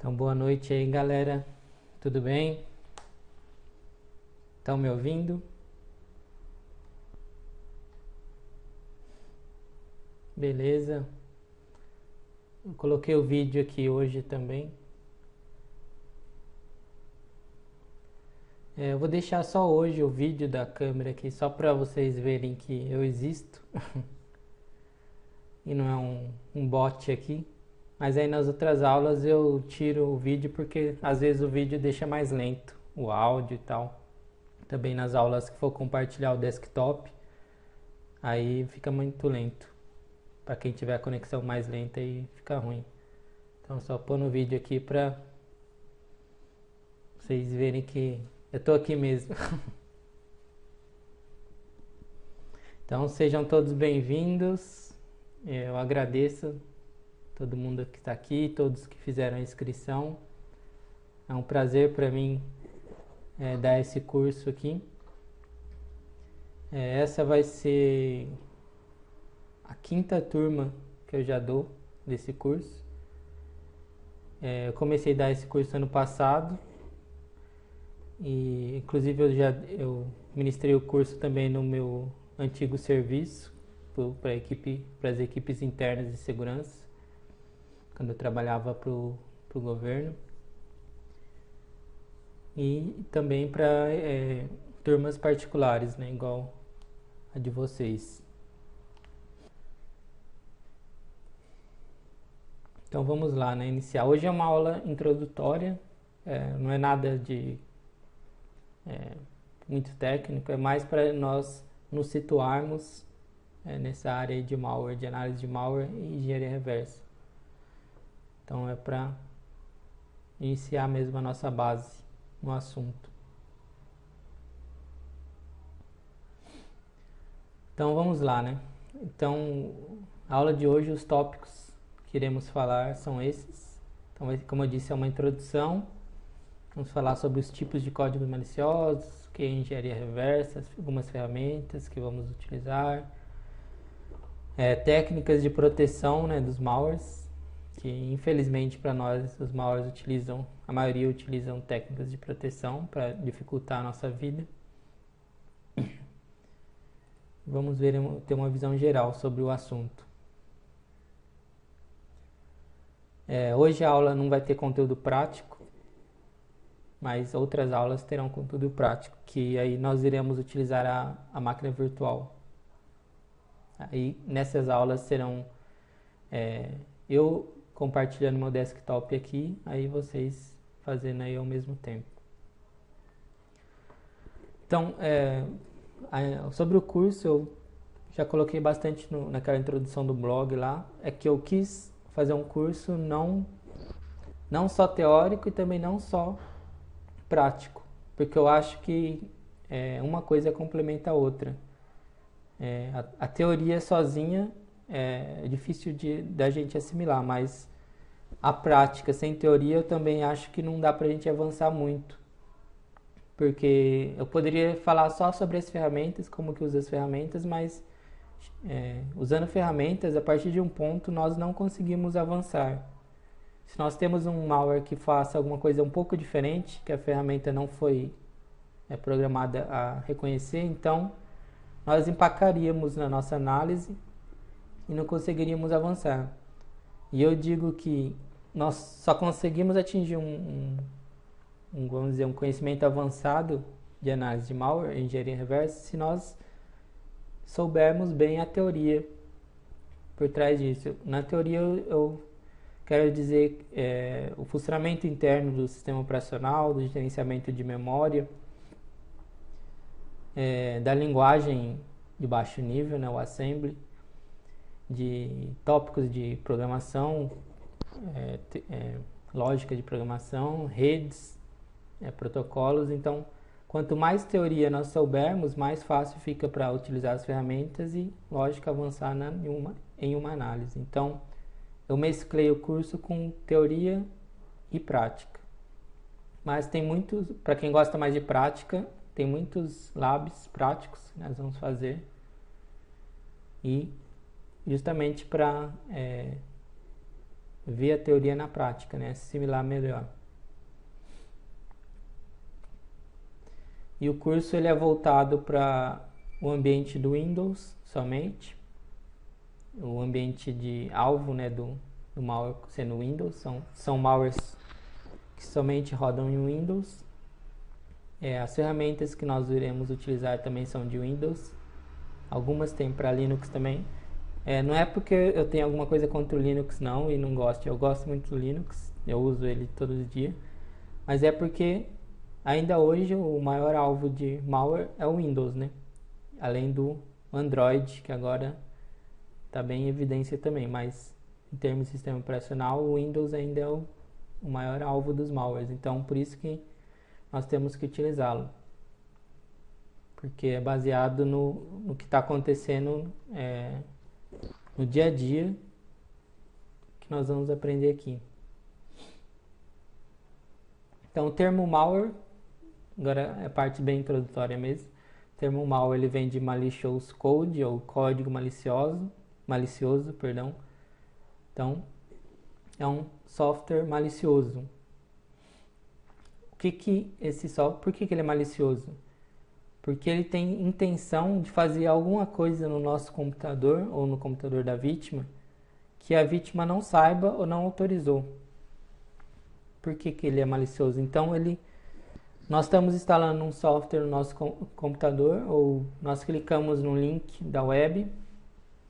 Então, boa noite aí, galera. Tudo bem? Estão me ouvindo? Beleza. Eu coloquei o vídeo aqui hoje também. Eu vou deixar só hoje o vídeo da câmera aqui, só para vocês verem que eu existo. E não é um bot aqui. Mas aí nas outras aulas eu tiro o vídeo porque às vezes o vídeo deixa mais lento, o áudio e tal. Também nas aulas que for compartilhar o desktop, aí fica muito lento. Para quem tiver a conexão mais lenta aí fica ruim. Então só pôr no vídeo aqui pra vocês verem que eu tô aqui mesmo. Então sejam todos bem-vindos. Eu agradeço todo mundo que está aqui, todos que fizeram a inscrição. É um prazer para mim dar esse curso aqui. Essa vai ser a 5ª turma que eu já dou desse curso. Eu comecei a dar esse curso ano passado e inclusive eu ministrei o curso também no meu antigo serviço para as equipes internas de segurança, quando eu trabalhava para o governo, e também para turmas particulares, né, igual a de vocês. Então vamos lá, né, iniciar. Hoje é uma aula introdutória, não é nada de muito técnico, é mais para nós nos situarmos nessa área de malware, de análise de malware e engenharia reversa. Então é para iniciar mesmo a nossa base no assunto. Então vamos lá, né? Então, a aula de hoje, os tópicos que iremos falar são esses. Então, como eu disse, é uma introdução. Vamos falar sobre os tipos de códigos maliciosos, o que é engenharia reversa, algumas ferramentas que vamos utilizar, técnicas de proteção, né, dos malwares, que infelizmente para nós os malwares a maioria utilizam técnicas de proteção para dificultar a nossa vida. Vamos ter uma visão geral sobre o assunto. Hoje a aula não vai ter conteúdo prático, mas outras aulas terão conteúdo prático, que aí nós iremos utilizar a máquina virtual. Aí nessas aulas serão eu compartilhando meu desktop aqui, aí vocês fazendo aí ao mesmo tempo. Então, sobre o curso eu já coloquei bastante naquela introdução do blog lá, é que eu quis fazer um curso não só teórico e também não só prático, porque eu acho que uma coisa complementa a outra. A teoria sozinha é difícil da gente assimilar, mas a prática sem teoria eu também acho que não dá pra gente avançar muito, porque eu poderia falar só sobre as ferramentas, como que usa as ferramentas, mas usando ferramentas, a partir de um ponto nós não conseguimos avançar. Se nós temos um malware que faça alguma coisa um pouco diferente, que a ferramenta não foi programada a reconhecer, então nós empacaríamos na nossa análise e não conseguiríamos avançar. E eu digo que nós só conseguimos atingir vamos dizer, um conhecimento avançado de análise de malware, engenharia reversa, se nós soubermos bem a teoria por trás disso. Na teoria eu quero dizer o funcionamento interno do sistema operacional, do gerenciamento de memória, da linguagem de baixo nível, né, o assembly, de tópicos de programação, lógica de programação, redes, protocolos. Então, quanto mais teoria nós soubermos, mais fácil fica para utilizar as ferramentas e, lógico, avançar em uma análise. Então, eu mesclei o curso com teoria e prática. Mas tem muitos, para quem gosta mais de prática, tem muitos labs práticos que nós vamos fazer. E justamente para ver a teoria na prática, né? Assimilar melhor. E o curso ele é voltado para o ambiente do Windows somente, o ambiente de alvo, né, do malware sendo Windows, são malwares que somente rodam em Windows. As ferramentas que nós iremos utilizar também são de Windows, algumas tem para Linux também. Não é porque eu tenho alguma coisa contra o Linux não e não gosto, eu gosto muito do Linux, eu uso ele todo dia, mas é porque ainda hoje o maior alvo de malware é o Windows, né? Além do Android, que agora está bem em evidência também, mas em termos de sistema operacional, o Windows ainda é o maior alvo dos malwares, então por isso que nós temos que utilizá-lo, porque é baseado no que está acontecendo no dia a dia, que nós vamos aprender aqui. Então o termo malware, agora é a parte bem introdutória mesmo, o termo malware ele vem de malicious code, ou código malicioso, então é um software malicioso. Por que ele é malicioso? Porque ele tem intenção de fazer alguma coisa no nosso computador ou no computador da vítima que a vítima não saiba ou não autorizou. Por que ele é malicioso? Então nós estamos instalando um software no nosso computador, ou nós clicamos no link da web,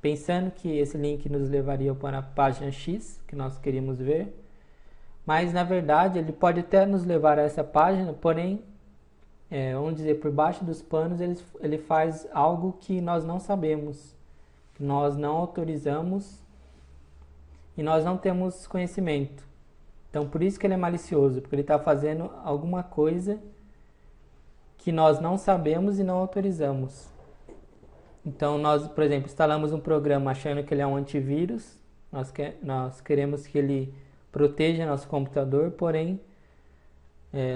pensando que esse link nos levaria para a página X que nós queríamos ver, mas na verdade ele pode até nos levar a essa página, porém, vamos dizer, por baixo dos panos ele faz algo que nós não sabemos, que nós não autorizamos e nós não temos conhecimento. Então por isso que ele é malicioso, porque ele está fazendo alguma coisa que nós não sabemos e não autorizamos. Então nós, por exemplo, instalamos um programa achando que ele é um antivírus, nós queremos que ele proteja nosso computador, porém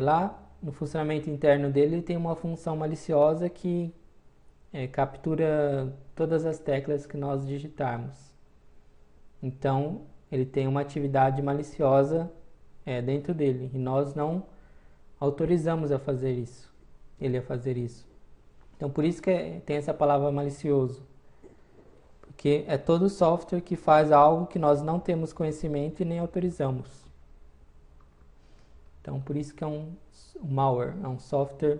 lá no funcionamento interno dele ele tem uma função maliciosa que captura todas as teclas que nós digitarmos. Então ele tem uma atividade maliciosa dentro dele e nós não autorizamos ele a fazer isso. Então por isso que tem essa palavra malicioso, porque é todo software que faz algo que nós não temos conhecimento e nem autorizamos. Então por isso que é um malware, é um software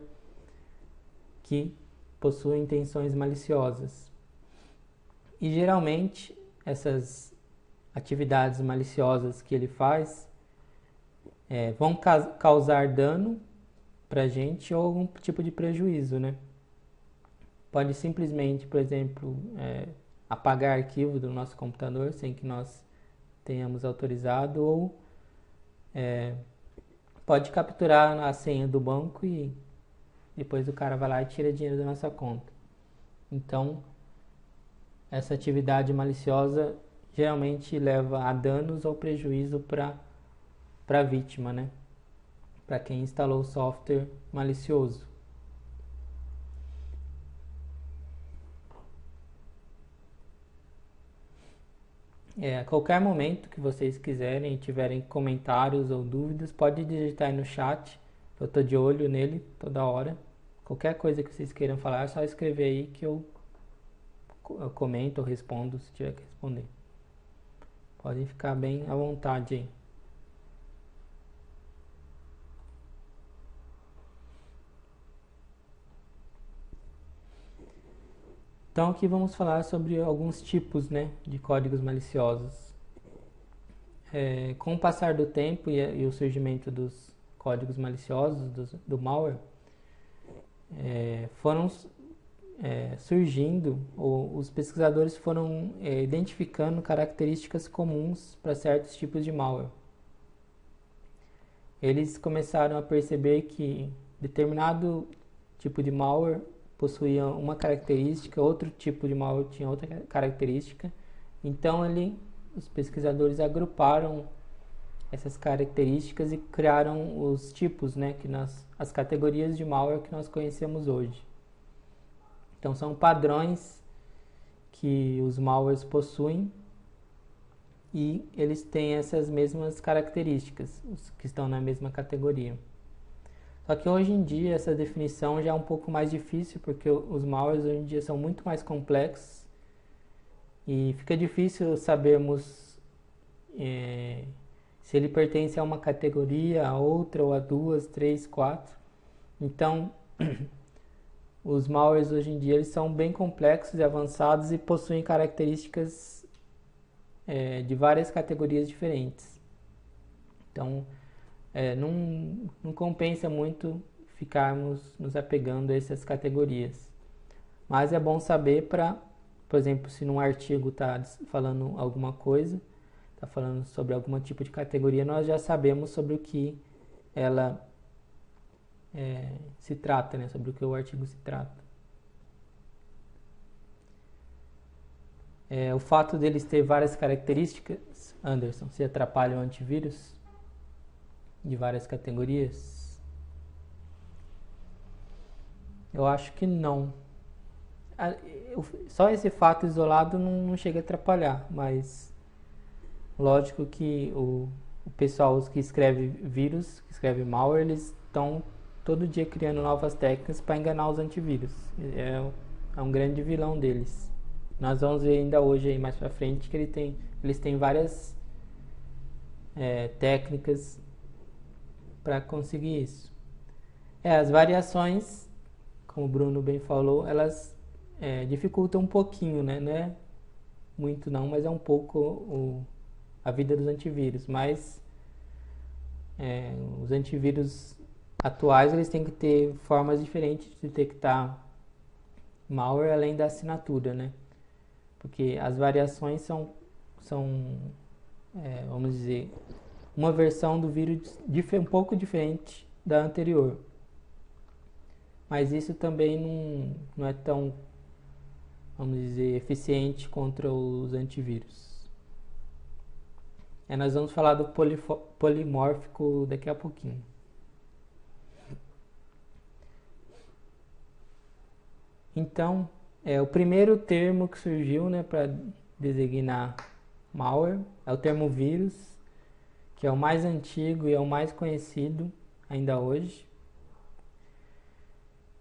que possui intenções maliciosas. E geralmente essas atividades maliciosas que ele faz vão causar dano para a gente ou algum tipo de prejuízo, né? Pode simplesmente, por exemplo, apagar arquivo do nosso computador sem que nós tenhamos autorizado, ou pode capturar a senha do banco e depois o cara vai lá e tira dinheiro da nossa conta. Então, essa atividade maliciosa geralmente leva a danos ou prejuízo para a vítima, né? Para quem instalou o software malicioso. A qualquer momento que vocês quiserem e tiverem comentários ou dúvidas, pode digitar aí no chat. Eu estou de olho nele toda hora. Qualquer coisa que vocês queiram falar, é só escrever aí que eu comento ou respondo se tiver que responder. Podem ficar bem à vontade aí. Então aqui vamos falar sobre alguns tipos, né, de códigos maliciosos. Com o passar do tempo e o surgimento dos códigos maliciosos, do malware, foram surgindo, ou os pesquisadores foram identificando características comuns para certos tipos de malware. Eles começaram a perceber que determinado tipo de malware possuía uma característica, outro tipo de malware tinha outra característica. Então os pesquisadores agruparam essas características e criaram os tipos, né, as categorias de malware que nós conhecemos hoje. Então são padrões que os malwares possuem e eles têm essas mesmas características, os que estão na mesma categoria. Só que hoje em dia essa definição já é um pouco mais difícil, porque os malwares hoje em dia são muito mais complexos e fica difícil sabermos se ele pertence a uma categoria, a outra, ou a duas, três, quatro. Então, os malwares hoje em dia eles são bem complexos e avançados e possuem características de várias categorias diferentes. Então, não compensa muito ficarmos nos apegando a essas categorias. Mas é bom saber para, por exemplo, se num artigo está falando alguma coisa, está falando sobre algum tipo de categoria, nós já sabemos sobre o que ela se trata, né? Sobre o que o artigo se trata. O fato deles ter várias características, Anderson, se atrapalha o antivírus de várias categorias? Eu acho que não. Só esse fato isolado não chega a atrapalhar, mas lógico que o pessoal, os que escreve vírus, que escreve malware, eles estão todo dia criando novas técnicas para enganar os antivírus. É um grande vilão deles. Nós vamos ver ainda hoje, aí mais pra frente, que eles têm várias técnicas para conseguir isso. As variações, como o Bruno bem falou, elas dificultam um pouquinho, né? Não é muito não, mas é um pouco a vida dos antivírus. Mas os antivírus atuais, eles têm que ter formas diferentes de detectar malware além da assinatura, né? Porque as variações são vamos dizer, uma versão do vírus um pouco diferente da anterior. Mas isso também não é tão, vamos dizer, eficiente contra os antivírus. Nós vamos falar do polimórfico daqui a pouquinho. Então, o primeiro termo que surgiu, né, para designar malware é o termo vírus, que é o mais antigo e é o mais conhecido ainda hoje.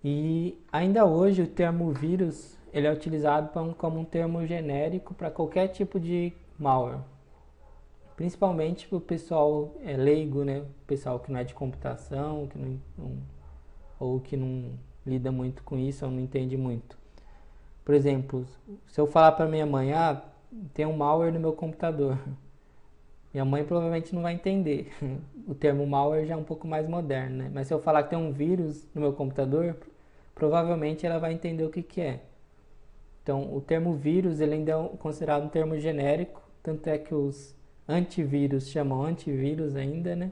E ainda hoje o termo vírus ele é utilizado como um termo genérico para qualquer tipo de malware. Principalmente para o pessoal leigo, né? O pessoal que não é de computação, ou que não lida muito com isso, ou não entende muito. Por exemplo, se eu falar para minha mãe, tem um malware no meu computador, minha mãe provavelmente não vai entender. O termo malware já é um pouco mais moderno, né? Mas se eu falar que tem um vírus no meu computador, provavelmente ela vai entender o que é. Então, o termo vírus ele ainda é considerado um termo genérico, tanto é que os antivírus chamam antivírus ainda, né?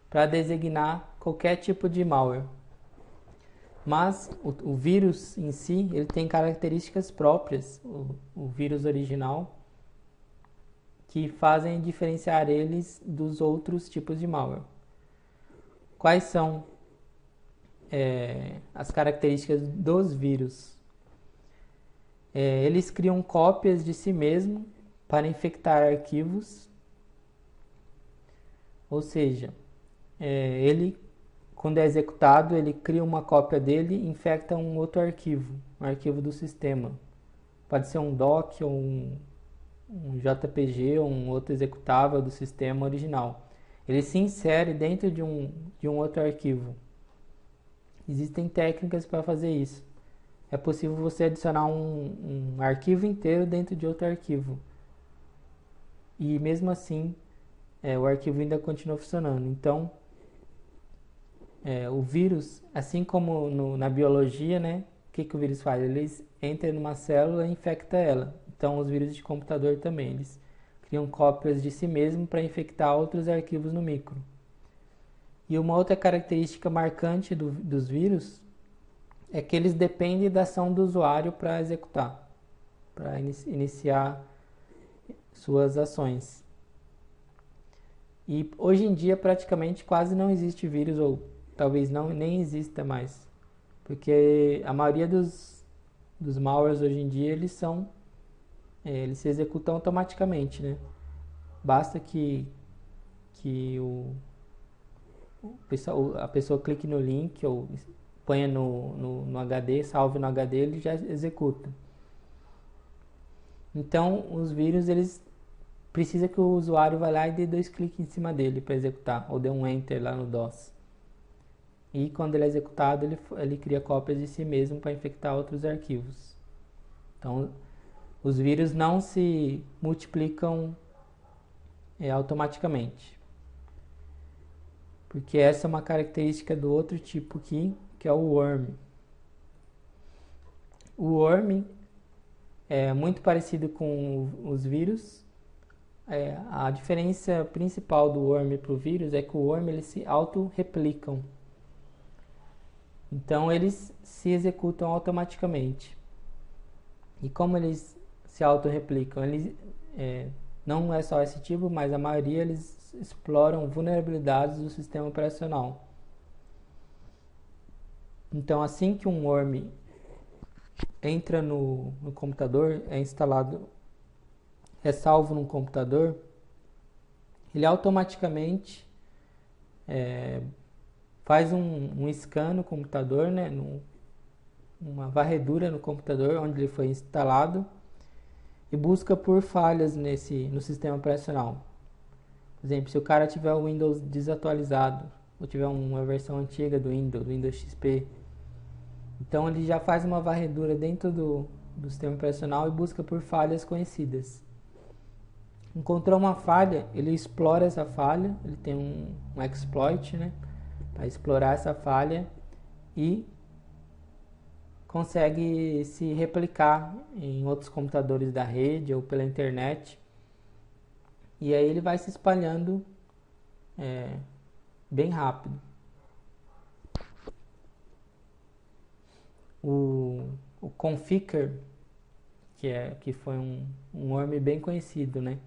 Para designar qualquer tipo de malware. Mas o vírus em si, ele tem características próprias, o vírus original, que fazem diferenciar eles dos outros tipos de malware. Quais são as características dos vírus? Eles criam cópias de si mesmo para infectar arquivos, ou seja, ele, quando é executado, ele cria uma cópia dele e infecta um outro arquivo, um arquivo do sistema. Pode ser um doc ou um JPG ou um outro executável do sistema original. Ele se insere dentro de um outro arquivo. Existem técnicas para fazer isso. É possível você adicionar um arquivo inteiro dentro de outro arquivo. E mesmo assim, o arquivo ainda continua funcionando. Então, o vírus, assim como na biologia, né? O que o vírus faz? Ele entra numa célula e infecta ela. Então, os vírus de computador também, eles criam cópias de si mesmo para infectar outros arquivos no micro. E uma outra característica marcante dos vírus é que eles dependem da ação do usuário para executar, para iniciar suas ações. E hoje em dia praticamente quase não existe vírus, ou talvez nem exista mais, porque a maioria dos malwares hoje em dia eles são eles se executam automaticamente, né? Basta que a pessoa clique no link ou ponha no HD, salve no HD, ele já executa. Então, os vírus, eles precisam que o usuário vá lá e dê 2 cliques em cima dele para executar, ou dê um Enter lá no DOS. E quando ele é executado, ele cria cópias de si mesmo para infectar outros arquivos. Então, os vírus não se multiplicam automaticamente. Porque essa é uma característica do outro tipo aqui, que é o worm. O worm é muito parecido com os vírus. A diferença principal do worm para o vírus é que o worm eles se auto-replicam. Então eles se executam automaticamente. E como eles se auto-replicam? Eles, não é só esse tipo, mas a maioria eles exploram vulnerabilidades do sistema operacional. Então assim que um worm entra no computador, é instalado, é salvo num computador, ele automaticamente faz um scan no computador, né, uma varredura no computador onde ele foi instalado e busca por falhas no sistema operacional. Por exemplo, se o cara tiver o Windows desatualizado ou tiver uma versão antiga do Windows XP, então ele já faz uma varredura dentro do sistema operacional e busca por falhas conhecidas. Encontrou uma falha, ele explora essa falha, ele tem um exploit, né, para explorar essa falha e consegue se replicar em outros computadores da rede ou pela internet. E aí ele vai se espalhando bem rápido. O Conficker, que foi um worm bem conhecido, né?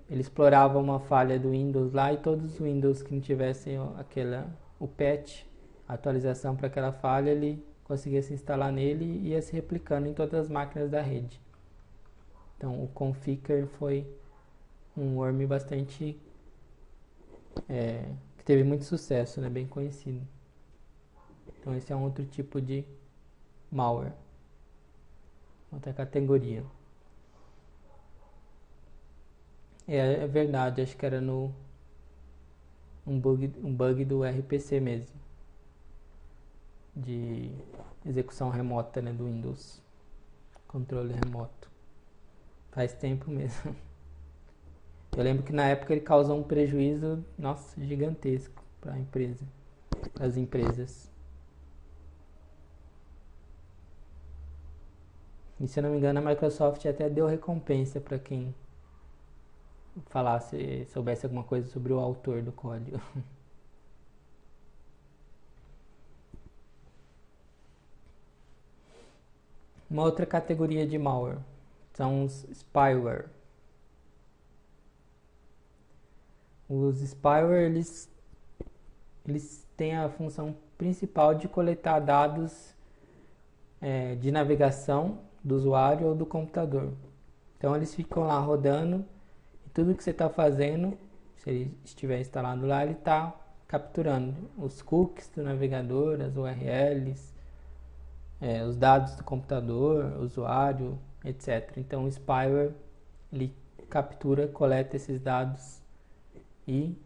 Ele explorava uma falha do Windows lá e todos os Windows que não tivessem o patch, a atualização para aquela falha, ele conseguia se instalar nele e ia se replicando em todas as máquinas da rede. Então o Conficker foi um worm bastante que teve muito sucesso, né? Bem conhecido. Então esse é um outro tipo de malware, outra categoria. É verdade, acho que era um bug do RPC mesmo, de execução remota, né, do Windows, controle remoto. Faz tempo mesmo. Eu lembro que na época ele causou um prejuízo, nossa, gigantesco para a empresa, para as empresas. E se eu não me engano, a Microsoft até deu recompensa para quem soubesse alguma coisa sobre o autor do código. Uma outra categoria de malware são os spyware. Os spyware, eles têm a função principal de coletar dados de navegação do usuário ou do computador. Então eles ficam lá rodando e tudo que você está fazendo, se ele estiver instalado lá, ele está capturando os cookies do navegador, as URLs, os dados do computador, usuário, etc. Então o spyware ele captura, coleta esses dados e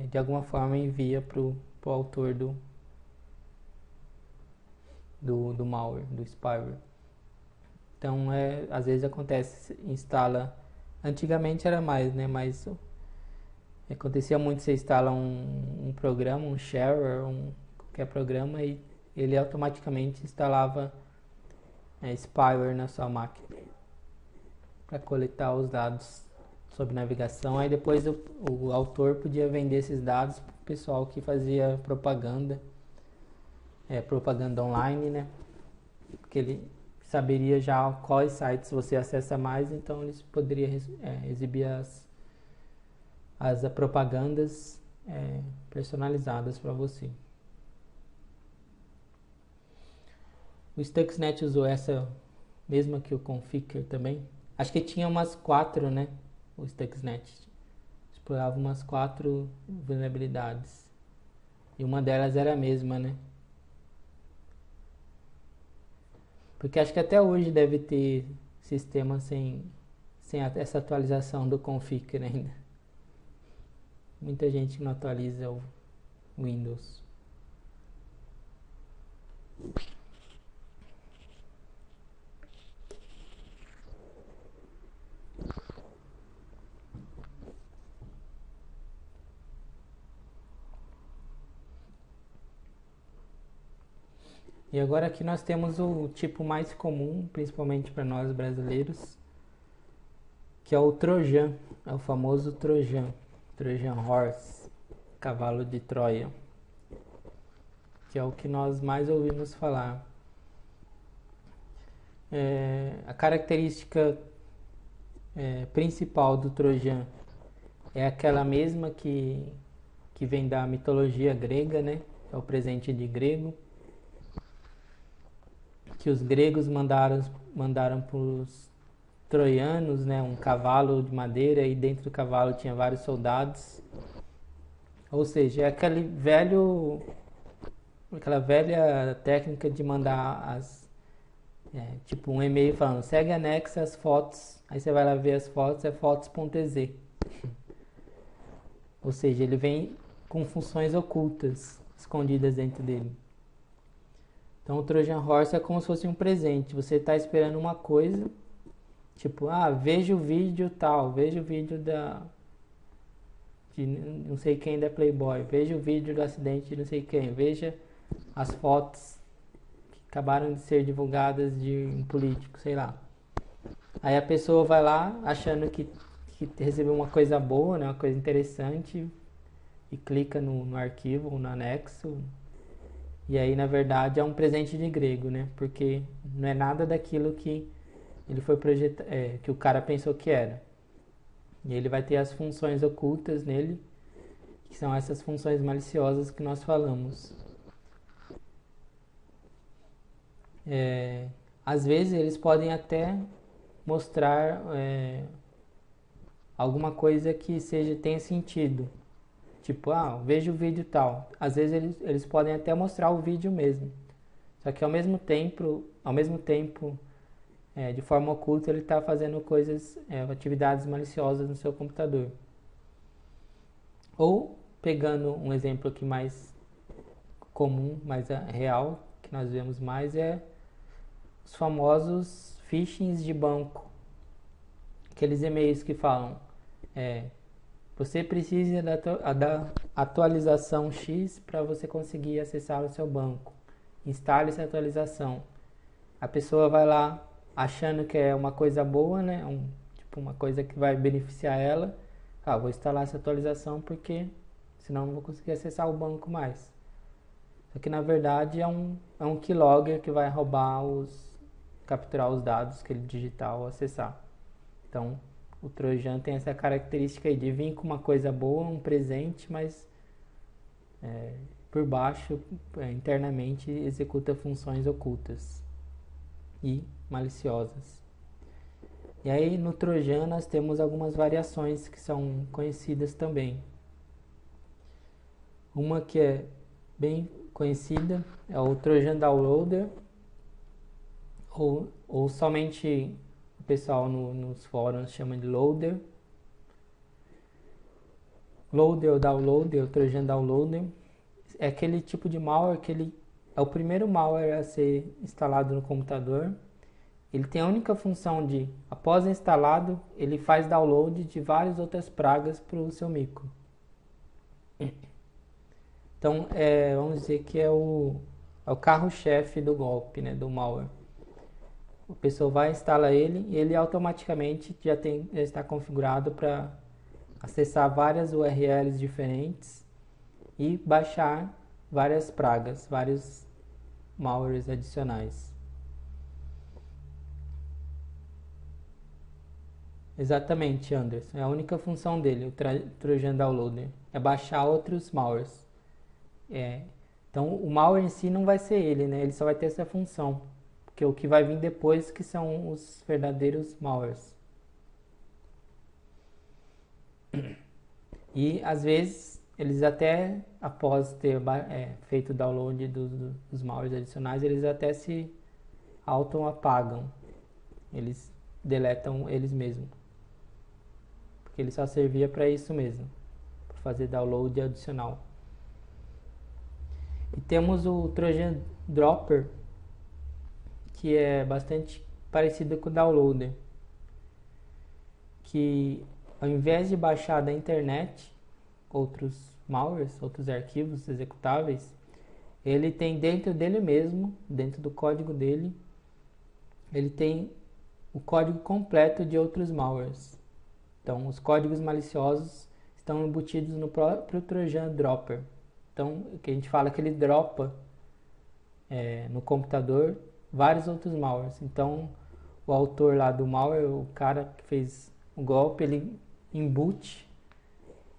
de alguma forma envia para o autor do malware, do spyware. Então às vezes acontece, instala, antigamente era mais, né, mas acontecia muito, você instala um programa, um shareware, qualquer programa e ele automaticamente instalava spyware na sua máquina para coletar os dados sobre navegação. Aí depois o autor podia vender esses dados para o pessoal que fazia propaganda, propaganda online, né? Porque ele saberia já quais sites você acessa mais, então eles poderiam exibir as propagandas personalizadas para você. O Stuxnet usou essa mesma que o Conficker também, Acho que tinha umas quatro, né? O Stuxnet explorava umas quatro vulnerabilidades. E uma delas era a mesma, né? Porque acho que até hoje deve ter sistema sem essa atualização do config ainda. Muita gente não atualiza o Windows. E agora aqui nós temos o tipo mais comum, principalmente para nós brasileiros, que é o Trojan, é o famoso Trojan, Trojan Horse, cavalo de Troia, que é o que nós mais ouvimos falar. A característica principal do Trojan é aquela mesma que vem da mitologia grega, né? É o presente de grego, que os gregos mandaram para os troianos, né? Um cavalo de madeira e dentro do cavalo tinha vários soldados. Ou seja, é aquela velha técnica de mandar tipo um e-mail falando segue anexo as fotos, aí você vai lá ver as fotos, é fotos.ez. Ou seja, ele vem com funções ocultas, escondidas dentro dele. Então o Trojan Horse é como se fosse um presente. Você está esperando uma coisa, tipo, veja o vídeo tal, veja o vídeo de não sei quem da Playboy, veja o vídeo do acidente de não sei quem, veja as fotos que acabaram de ser divulgadas de um político, sei lá. Aí a pessoa vai lá achando que recebeu uma coisa boa, né, uma coisa interessante, e clica no arquivo ou no anexo. E aí, na verdade, é um presente de grego, né? Porque não é nada daquilo que ele foi que o cara pensou que era. E ele vai ter as funções ocultas nele, que são essas funções maliciosas que nós falamos. Às vezes eles podem até mostrar alguma coisa que tenha sentido. Tipo, veja o vídeo tal. Às vezes eles podem até mostrar o vídeo mesmo. Só que ao mesmo tempo de forma oculta, ele está fazendo atividades maliciosas no seu computador. Ou, pegando um exemplo aqui mais comum, mais real, que nós vemos mais, é os famosos phishings de banco. Aqueles e-mails que falam, você precisa da atualização X para você conseguir acessar o seu banco. Instale essa atualização. A pessoa vai lá achando que é uma coisa boa, né? Tipo uma coisa que vai beneficiar ela. Vou instalar essa atualização porque senão não vou conseguir acessar o banco mais. Só que na verdade é um keylogger que vai capturar os dados que ele digitar ou acessar. Então, o Trojan tem essa característica aí de vir com uma coisa boa, um presente, mas por baixo, internamente, executa funções ocultas e maliciosas. E aí, no Trojan, nós temos algumas variações que são conhecidas também. Uma que é bem conhecida é o Trojan Downloader, ou somente o pessoal nos fóruns chama de Loader. Loader ou Downloader, o Trojan Downloader, é aquele tipo de malware que ele é o primeiro malware a ser instalado no computador. Ele tem a única função de, após instalado, ele faz download de várias outras pragas para o seu micro. Então, vamos dizer que é o carro-chefe do golpe, né, do malware. A pessoa vai instalar ele e ele automaticamente já está configurado para acessar várias URLs diferentes e baixar várias pragas, vários malwares adicionais. Exatamente, Anderson. É a única função dele, o Trojan Downloader, é baixar outros malwares. Então, o malware em si não vai ser ele, né? Ele só vai ter essa função. Porque o que vai vir depois que são os verdadeiros malwares. E às vezes eles até, após ter feito o download dos malwares adicionais, eles até se auto-apagam. Eles deletam eles mesmos. Porque ele só servia para isso mesmo, para fazer download adicional. E temos o Trojan Dropper, que é bastante parecido com o Downloader, que ao invés de baixar da internet outros malwares, outros arquivos executáveis, ele tem dentro dele mesmo, dentro do código dele, ele tem o código completo de outros malwares. Então, os códigos maliciosos estão embutidos no próprio Trojan Dropper. Então, o que a gente fala é que ele dropa no computador vários outros malwares. Então, o autor lá do malware, o cara que fez o golpe, ele embute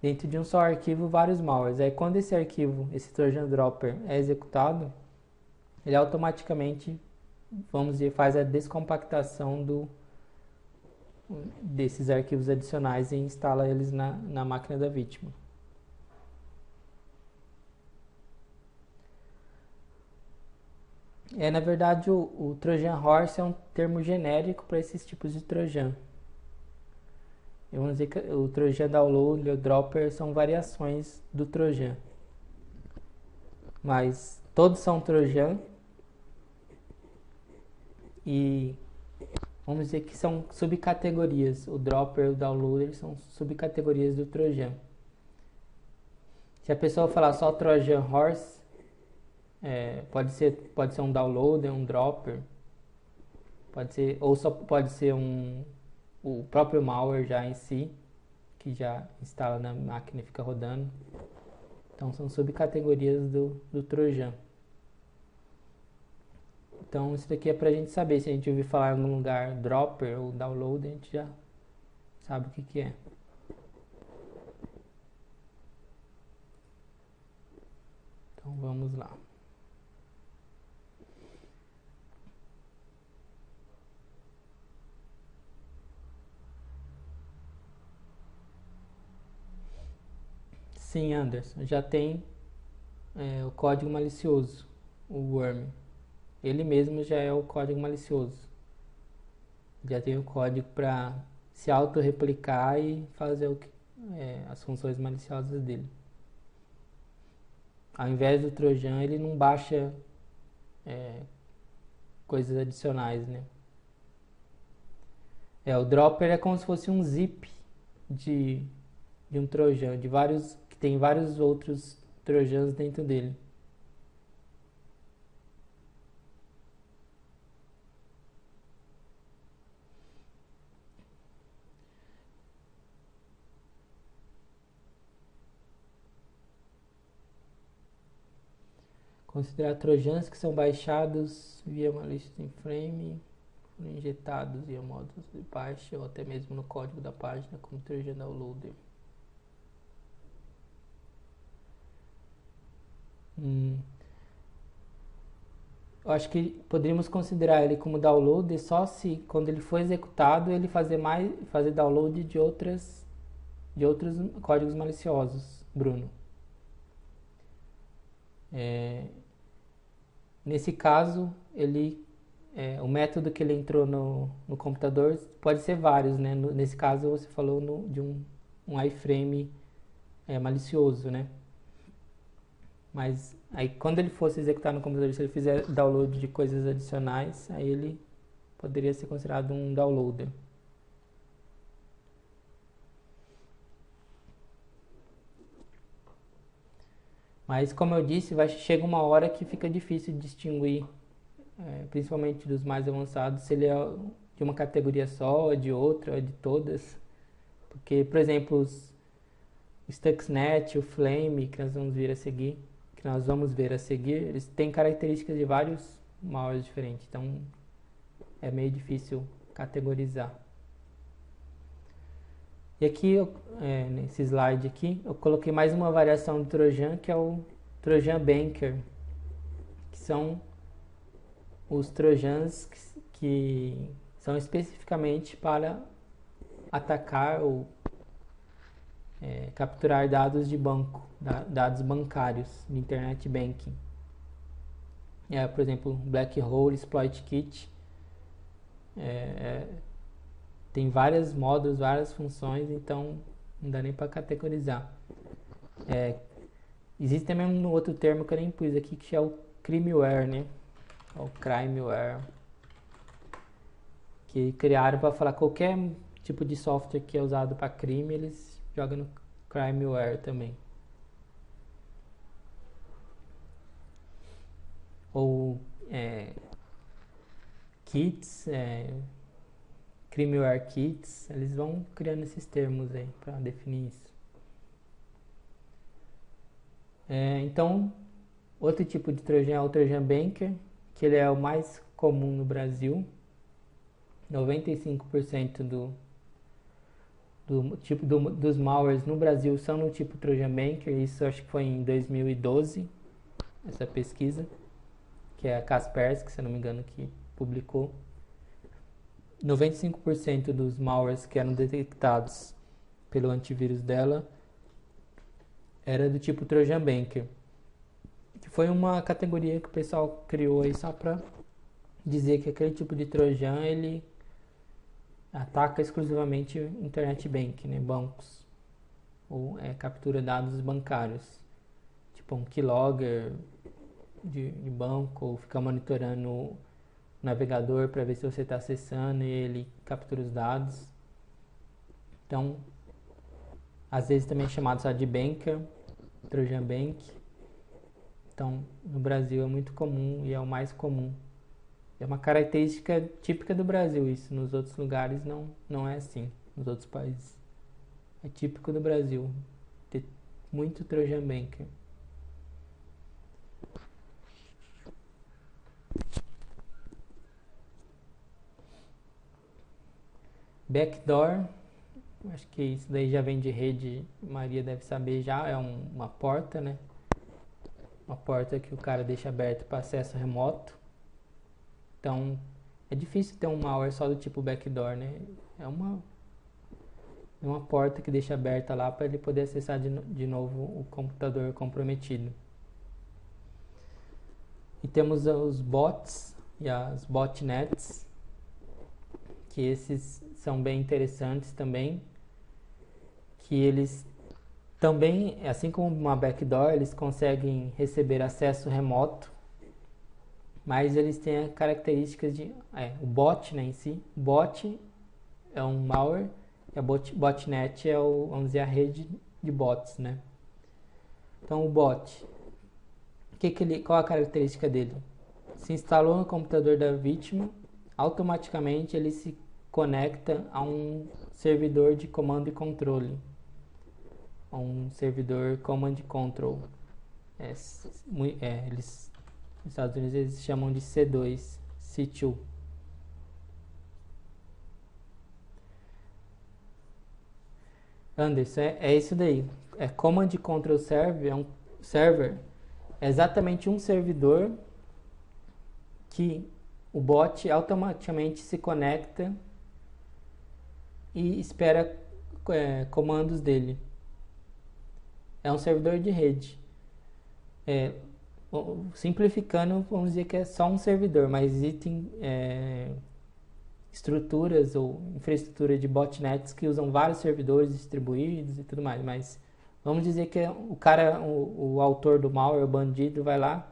dentro de um só arquivo vários malwares. Aí, quando esse arquivo, esse Trojan Dropper é executado, ele automaticamente, vamos dizer, faz a descompactação desses arquivos adicionais e instala eles na máquina da vítima. Na verdade, o Trojan Horse é um termo genérico para esses tipos de Trojan. Vamos dizer que o Trojan Download e o Dropper são variações do Trojan. Mas todos são Trojan e vamos dizer que são subcategorias. O Dropper e o Downloader são subcategorias do Trojan. Se a pessoa falar só Trojan Horse, pode ser um Downloader, um Dropper, pode ser o próprio malware já em si, que já instala na máquina e fica rodando. Então são subcategorias do Trojan. Então isso daqui é pra gente saber, se a gente ouvir falar em algum lugar Dropper ou Downloader, a gente já sabe o que é. Então vamos lá. Sim, Anderson, já tem o código malicioso, o worm. Ele mesmo já é o código malicioso. Já tem o código para se auto-replicar e fazer as funções maliciosas dele. Ao invés do Trojan, ele não baixa coisas adicionais, né? O Dropper é como se fosse um zip de um Trojan, que tem vários outros Trojans dentro dele. Considerar trojans que são baixados via uma lista em frame, foram injetados via módulos de baixa ou até mesmo no código da página como Trojan Downloader. Eu acho que poderíamos considerar ele como downloader só se, quando ele for executado, ele fazer download de outros códigos maliciosos, Bruno. Nesse caso, o método que ele entrou no computador pode ser vários, né? Nesse caso, você falou de um iframe malicioso, né? Mas aí, quando ele fosse executar no computador, se ele fizer download de coisas adicionais, aí ele poderia ser considerado um downloader. Mas, como eu disse, chega uma hora que fica difícil de distinguir, principalmente dos mais avançados, se ele é de uma categoria só, de outra, ou de todas. Porque, por exemplo, o Stuxnet, o Flame, que nós vamos ver a seguir, eles têm características de vários malwares diferentes. Então, é meio difícil categorizar. E aqui, nesse slide aqui, eu coloquei mais uma variação do Trojan, que é o Trojan Banker, que são os Trojans que são especificamente para atacar ou capturar dados de banco, dados bancários de Internet Banking. Por exemplo, Black Hole Exploit Kit. Tem vários módulos, várias funções, então não dá nem para categorizar. Existe também um outro termo que eu nem pus aqui, que é o crimeware, né? O crimeware, que criaram para falar qualquer tipo de software que é usado para crime, eles jogam no crimeware também. Ou kits, crimeware kits, eles vão criando esses termos aí para definir isso. Então, outro tipo de trojan é o Trojan Banker, que ele é o mais comum no Brasil. 95% dos malwares no Brasil são no tipo Trojan Banker. Isso acho que foi em 2012, essa pesquisa, que é a Kaspersky, se não me engano, que publicou. 95% dos malwares que eram detectados pelo antivírus dela era do tipo Trojan Banker, que foi uma categoria que o pessoal criou aí só para dizer que aquele tipo de trojan ele ataca exclusivamente Internet Banking, né, bancos, ou captura dados bancários, tipo um keylogger de banco, ou fica monitorando o navegador para ver se você está acessando e ele captura os dados. Então, às vezes também é chamado só de banker, Trojan Bank. Então, no Brasil é muito comum e é o mais comum. É uma característica típica do Brasil isso. Nos outros lugares não é assim, nos outros países. É típico do Brasil ter muito Trojan Banker. Backdoor, acho que isso daí já vem de rede, Maria deve saber já, é uma porta, né? Uma porta que o cara deixa aberta para acesso remoto. Então, é difícil ter um malware só do tipo backdoor, né? É uma porta que deixa aberta lá para ele poder acessar de novo o computador comprometido. E temos os bots e as botnets, que esses são bem interessantes também, que eles também, assim como uma backdoor, eles conseguem receber acesso remoto, mas eles têm as características de... o bot, né, em si, o bot é um malware, e a botnet é, vamos dizer, a rede de bots, né? Então, o bot, qual a característica dele? Se instalou no computador da vítima, automaticamente ele se conecta a um servidor de comando e controle, a um servidor command control. Eles, nos Estados Unidos eles chamam de C2, C2. Anderson, é isso daí. Command Control Server, é exatamente um servidor que o bot automaticamente se conecta e espera comandos dele. É um servidor de rede. Simplificando, vamos dizer que é só um servidor, mas existem estruturas ou infraestrutura de botnets que usam vários servidores distribuídos e tudo mais, mas vamos dizer que o autor do malware, o bandido, vai lá,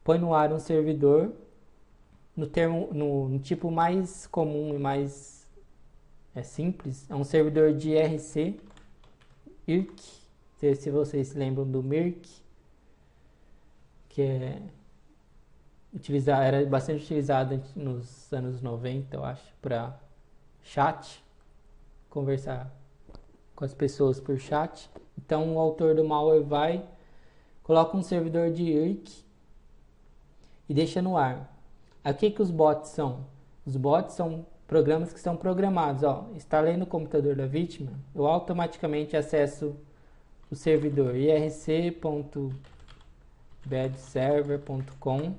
põe no ar um servidor no tipo mais comum e mais simples, é um servidor de IRC, IRC, se vocês se lembram do MIRC, que era bastante utilizado nos anos 90, eu acho, para chat, conversar com as pessoas por chat. Então o autor do malware coloca um servidor de IRC e deixa no ar. Aí o que os bots são? Os bots são programas que são programados. Instalei no computador da vítima, eu automaticamente acesso o servidor irc.badserver.com.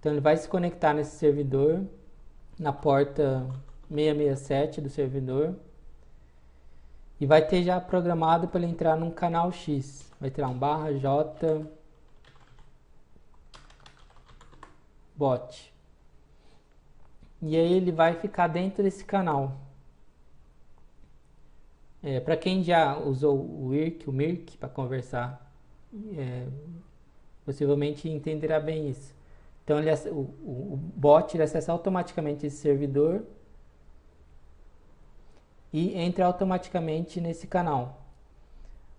Então ele vai se conectar nesse servidor na porta 667 do servidor E vai ter já programado para ele entrar num canal X. Vai ter lá um /j bot. E aí ele vai ficar dentro desse canal. Para quem já usou o IRC, o MIRC para conversar, possivelmente entenderá bem isso. Então o bot ele acessa automaticamente esse servidor e entra automaticamente nesse canal.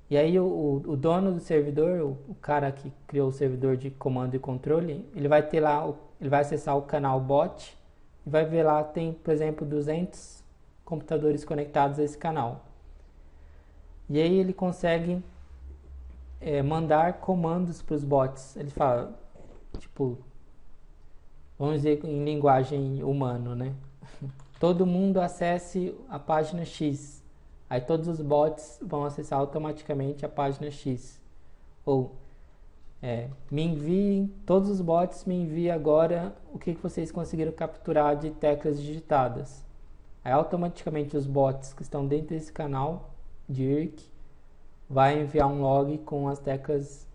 E aí o dono do servidor, o cara que criou o servidor de comando e controle, ele vai ter lá, ele vai acessar o canal bot e vai ver lá, tem, por exemplo, 200 computadores conectados a esse canal. E aí ele consegue mandar comandos para os bots. Ele fala, tipo, vamos dizer em linguagem humana, né? Todo mundo acesse a página X. Aí todos os bots vão acessar automaticamente a página X. Ou me enviem, todos os bots me enviem agora o que vocês conseguiram capturar de teclas digitadas. Aí automaticamente os bots que estão dentro desse canal de IRC vai enviar um log com as teclas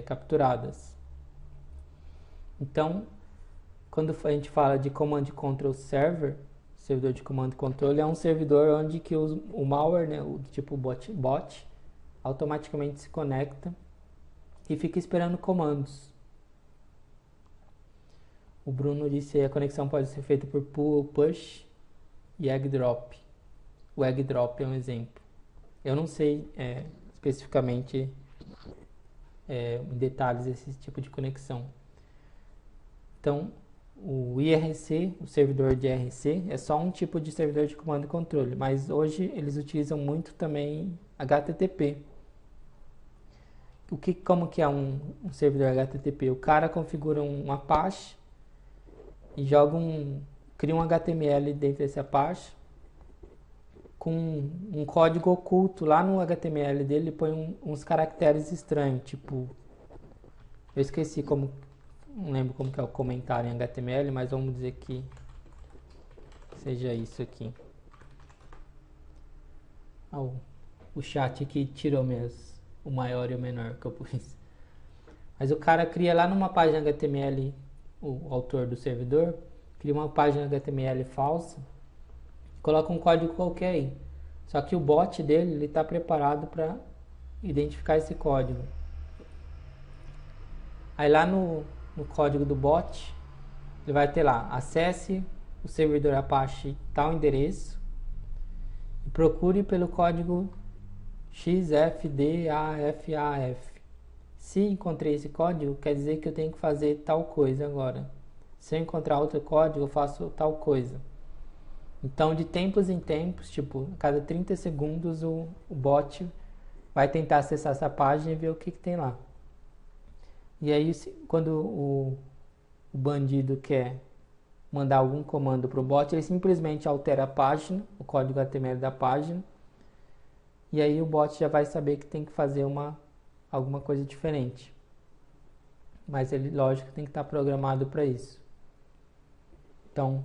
capturadas. Então, quando a gente fala de Command Control Server, servidor de comando e controle, é um servidor onde que o malware, né, o tipo bot, automaticamente se conecta e fica esperando comandos. O Bruno disse que a conexão pode ser feita por pull, push e egg drop. O egg drop é um exemplo. Eu não sei especificamente em detalhes esse tipo de conexão. Então, o IRC, o servidor de IRC, é só um tipo de servidor de comando e controle, mas hoje eles utilizam muito também HTTP. Como que é um servidor HTTP? O cara configura um Apache e cria um HTML dentro desse Apache com um código oculto. Lá no HTML dele ele põe uns caracteres estranhos, tipo, eu esqueci não lembro como que é o comentário em HTML, mas vamos dizer que seja isso aqui. O chat aqui tirou o maior e o menor que eu pus. Mas o cara cria lá numa página HTML, o autor do servidor, cria uma página HTML falsa, coloca um código qualquer aí. Só que o bot dele, ele está preparado para identificar esse código. Aí lá no código do bot, ele vai ter lá, acesse o servidor Apache tal endereço e procure pelo código XFDAFAF. Se encontrei esse código, quer dizer que eu tenho que fazer tal coisa agora. Se eu encontrar outro código, eu faço tal coisa. Então, de tempos em tempos, tipo, a cada 30 segundos, o bot vai tentar acessar essa página e ver o que tem lá. E aí, quando o bandido quer mandar algum comando para o bot, ele simplesmente altera a página, o código HTML da página, e aí o bot já vai saber que tem que fazer alguma coisa diferente. Mas ele, lógico, tem que estar programado para isso. Então,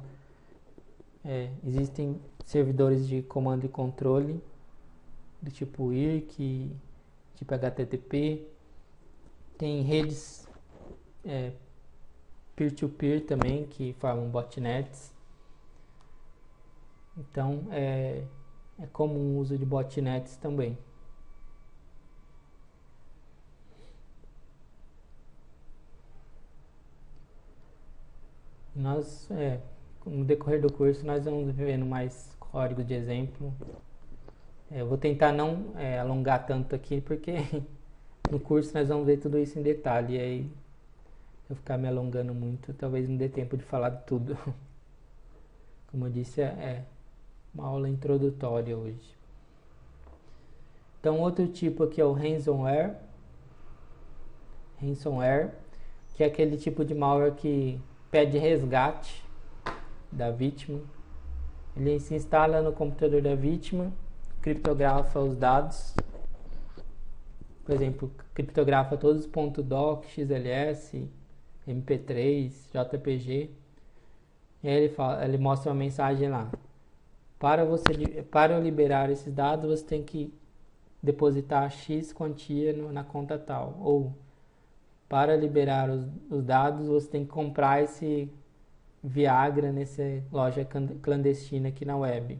existem servidores de comando e controle do tipo IRC, tipo HTTP. Tem redes peer-to-peer também, que formam botnets. Então, é comum o uso de botnets também. Nós, no decorrer do curso, nós vamos vendo mais código de exemplo. Eu vou tentar não alongar tanto aqui, porque no curso nós vamos ver tudo isso em detalhe. E aí, eu ficar me alongando muito, talvez não dê tempo de falar de tudo. Como eu disse, é uma aula introdutória hoje. Então, outro tipo aqui é o ransomware. Ransomware, que é aquele tipo de malware que pede resgate da vítima. Ele se instala no computador da vítima, criptografa os dados. Por exemplo, criptografa todos os .doc, XLS, MP3, JPG. E aí ele mostra uma mensagem lá. Para liberar esses dados, você tem que depositar X quantia na conta tal. Ou para liberar os dados, você tem que comprar esse Viagra nessa loja clandestina aqui na web.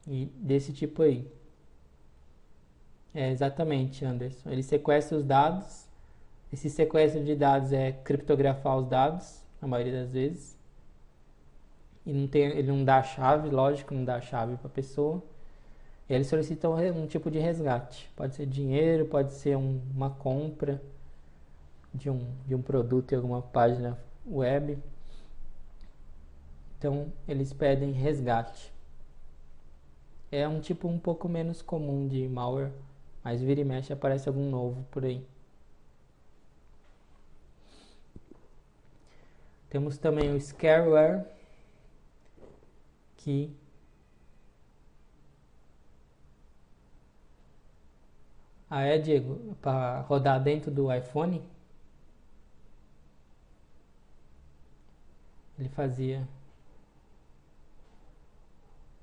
E desse tipo aí. É exatamente, Anderson. Ele sequestra os dados. Esse sequestro de dados é criptografar os dados, na maioria das vezes. E ele não dá a chave, lógico, não dá a chave para a pessoa. E ele solicita um tipo de resgate. Pode ser dinheiro, pode ser uma compra de um produto em alguma página web. Então, eles pedem resgate. É um tipo um pouco menos comum de malware, mas vira e mexe aparece algum novo por aí. Temos também o scareware, que Diego, para rodar dentro do iPhone, ele fazia.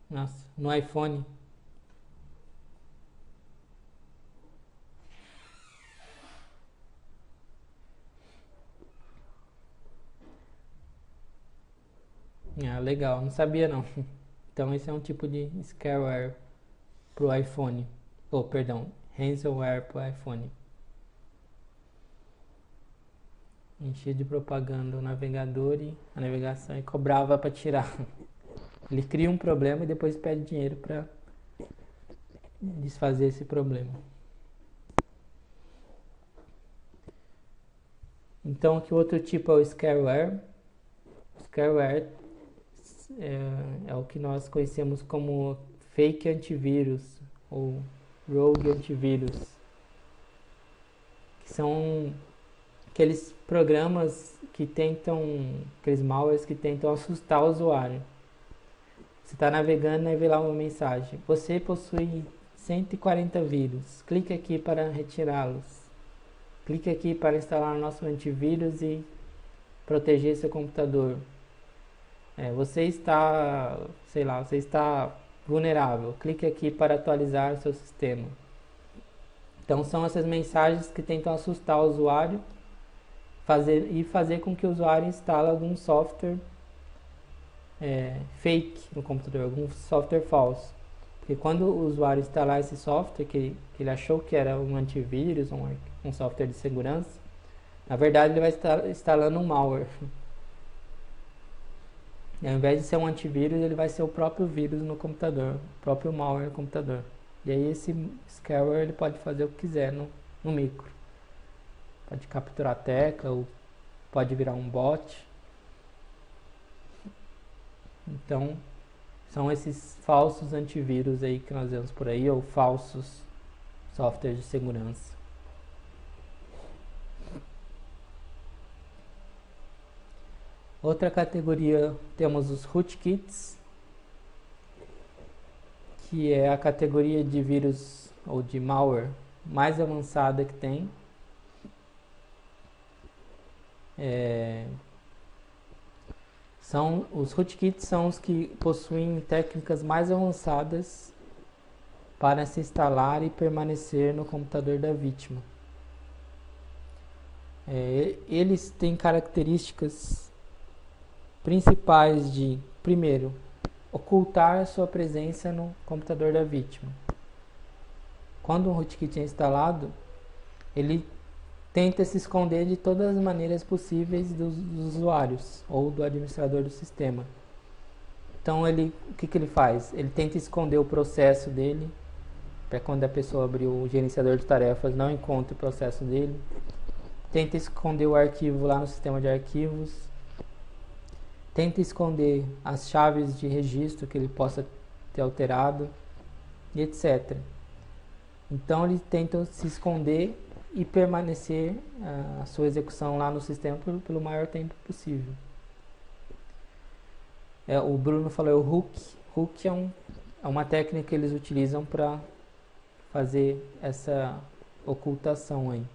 Nossa, no iPhone. Ah, legal, não sabia não. Então esse é um tipo de scareware pro iPhone. Perdão, ransomware pro iPhone. Enchia de propaganda o navegador e a navegação e cobrava para tirar. Ele cria um problema e depois pede dinheiro para desfazer esse problema. Então, que outro tipo é o scareware? O scareware é o que nós conhecemos como fake antivírus ou rogue antivírus, que são aqueles programas que aqueles malwares que tentam assustar o usuário. Você está navegando e vê lá uma mensagem: você possui 140 vírus, clique aqui para retirá-los, clique aqui para instalar nosso antivírus e proteger seu computador. Você está vulnerável, clique aqui para atualizar o seu sistema. Então são essas mensagens que tentam assustar o usuário fazer com que o usuário instale algum software fake no computador, algum software falso. Porque quando o usuário instalar esse software que ele achou que era um antivírus, um software de segurança, na verdade ele vai estar instalando um malware. E ao invés de ser um antivírus, ele vai ser o próprio vírus no computador, o próprio malware no computador. E aí esse scareware ele pode fazer o que quiser no micro. Pode capturar a tecla, ou pode virar um bot. Então, são esses falsos antivírus aí que nós vemos por aí, ou falsos softwares de segurança. Outra categoria, temos os rootkits, que é a categoria de vírus ou de malware mais avançada que tem. Os rootkits são os que possuem técnicas mais avançadas para se instalar e permanecer no computador da vítima. Eles têm características principais de, primeiro, ocultar a sua presença no computador da vítima. Quando um rootkit é instalado, ele tenta se esconder de todas as maneiras possíveis dos usuários ou do administrador do sistema. Então o que ele faz? Ele tenta esconder o processo dele, para quando a pessoa abrir o gerenciador de tarefas não encontre o processo dele. Tenta esconder o arquivo lá no sistema de arquivos. Tenta esconder as chaves de registro que ele possa ter alterado, e etc. Então ele tenta se esconder e permanecer a sua execução lá no sistema pelo maior tempo possível. O Bruno falou o hook. Hook é uma técnica que eles utilizam para fazer essa ocultação aí.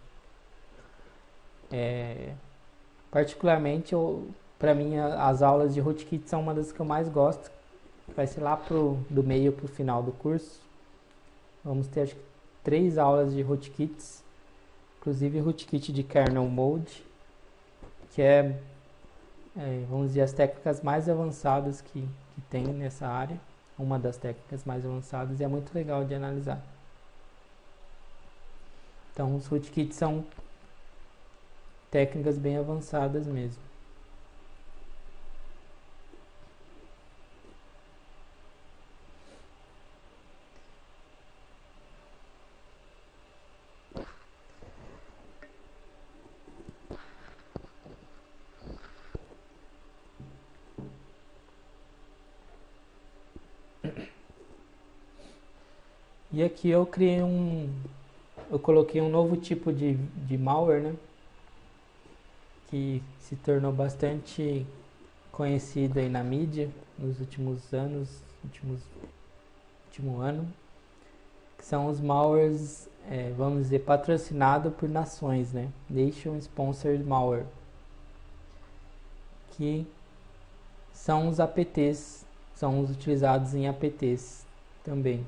Particularmente, para mim, as aulas de rootkit são uma das que eu mais gosto, vai ser lá do meio para o final do curso. Vamos ter acho que 3 aulas de rootkits, inclusive rootkit de kernel mode, que vamos dizer, as técnicas mais avançadas que tem nessa área, uma das técnicas mais avançadas, e é muito legal de analisar. Então, os rootkits são técnicas bem avançadas mesmo. E aqui eu coloquei um novo tipo de malware, né? Que se tornou bastante conhecido aí na mídia nos últimos anos, último ano, que são os malwares, vamos dizer, patrocinados por nações, né? Nation Sponsored Malware, que são os APTs, são os utilizados em APTs também.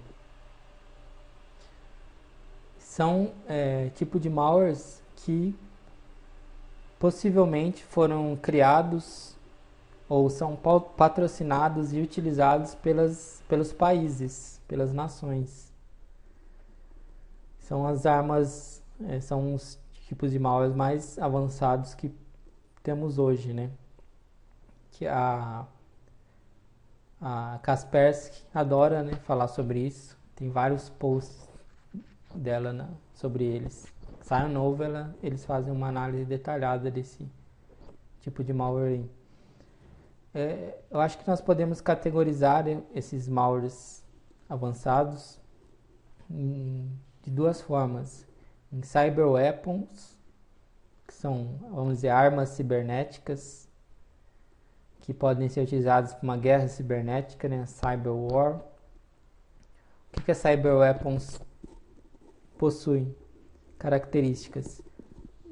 São tipo de malwares que possivelmente foram criados ou são patrocinados e utilizados pelos países, pelas nações. São as armas, são os tipos de malwares mais avançados que temos hoje, né? Que a Kaspersky adora, né, falar sobre isso. Tem vários posts dela sobre eles. Sai um novo, eles fazem uma análise detalhada desse tipo de malware aí. Eu acho que nós podemos categorizar esses malwares avançados de duas formas. Em cyber weapons, que são, vamos dizer, armas cibernéticas que podem ser utilizadas para uma guerra cibernética, né? Cyber war. O que cyber weapons possuem? Características: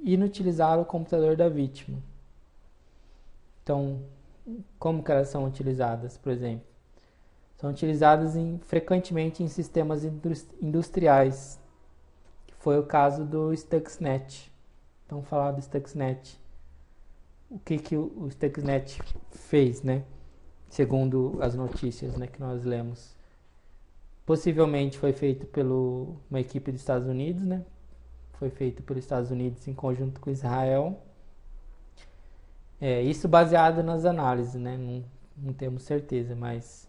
inutilizar o computador da vítima. Então, como que elas são utilizadas, por exemplo? São utilizadas frequentemente em sistemas industriais, que foi o caso do Stuxnet. Então, falar do Stuxnet. O que o Stuxnet fez, né? Segundo as notícias, né, que nós lemos. Possivelmente foi feito por uma equipe dos Estados Unidos, né? Foi feito pelos Estados Unidos em conjunto com Israel. Isso baseado nas análises, né? Não temos certeza, mas...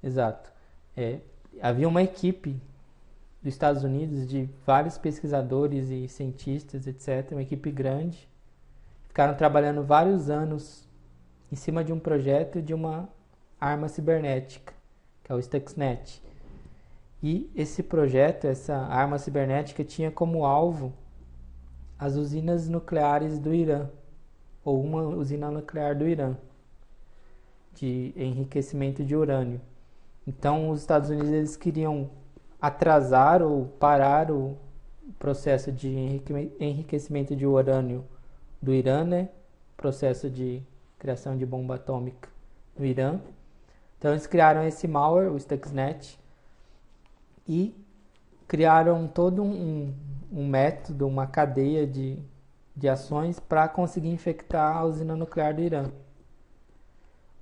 Exato. Havia uma equipe dos Estados Unidos de vários pesquisadores e cientistas, etc. Uma equipe grande. Ficaram trabalhando vários anos em cima de um projeto de uma arma cibernética, que é o Stuxnet. E esse projeto, essa arma cibernética, tinha como alvo as usinas nucleares do Irã, ou uma usina nuclear do Irã, de enriquecimento de urânio. Então, os Estados Unidos eles queriam atrasar ou parar o processo de enriquecimento de urânio do Irã, né? Processo de criação de bomba atômica no Irã. Então, eles criaram esse malware, o Stuxnet, e criaram todo um método, uma cadeia de ações para conseguir infectar a usina nuclear do Irã.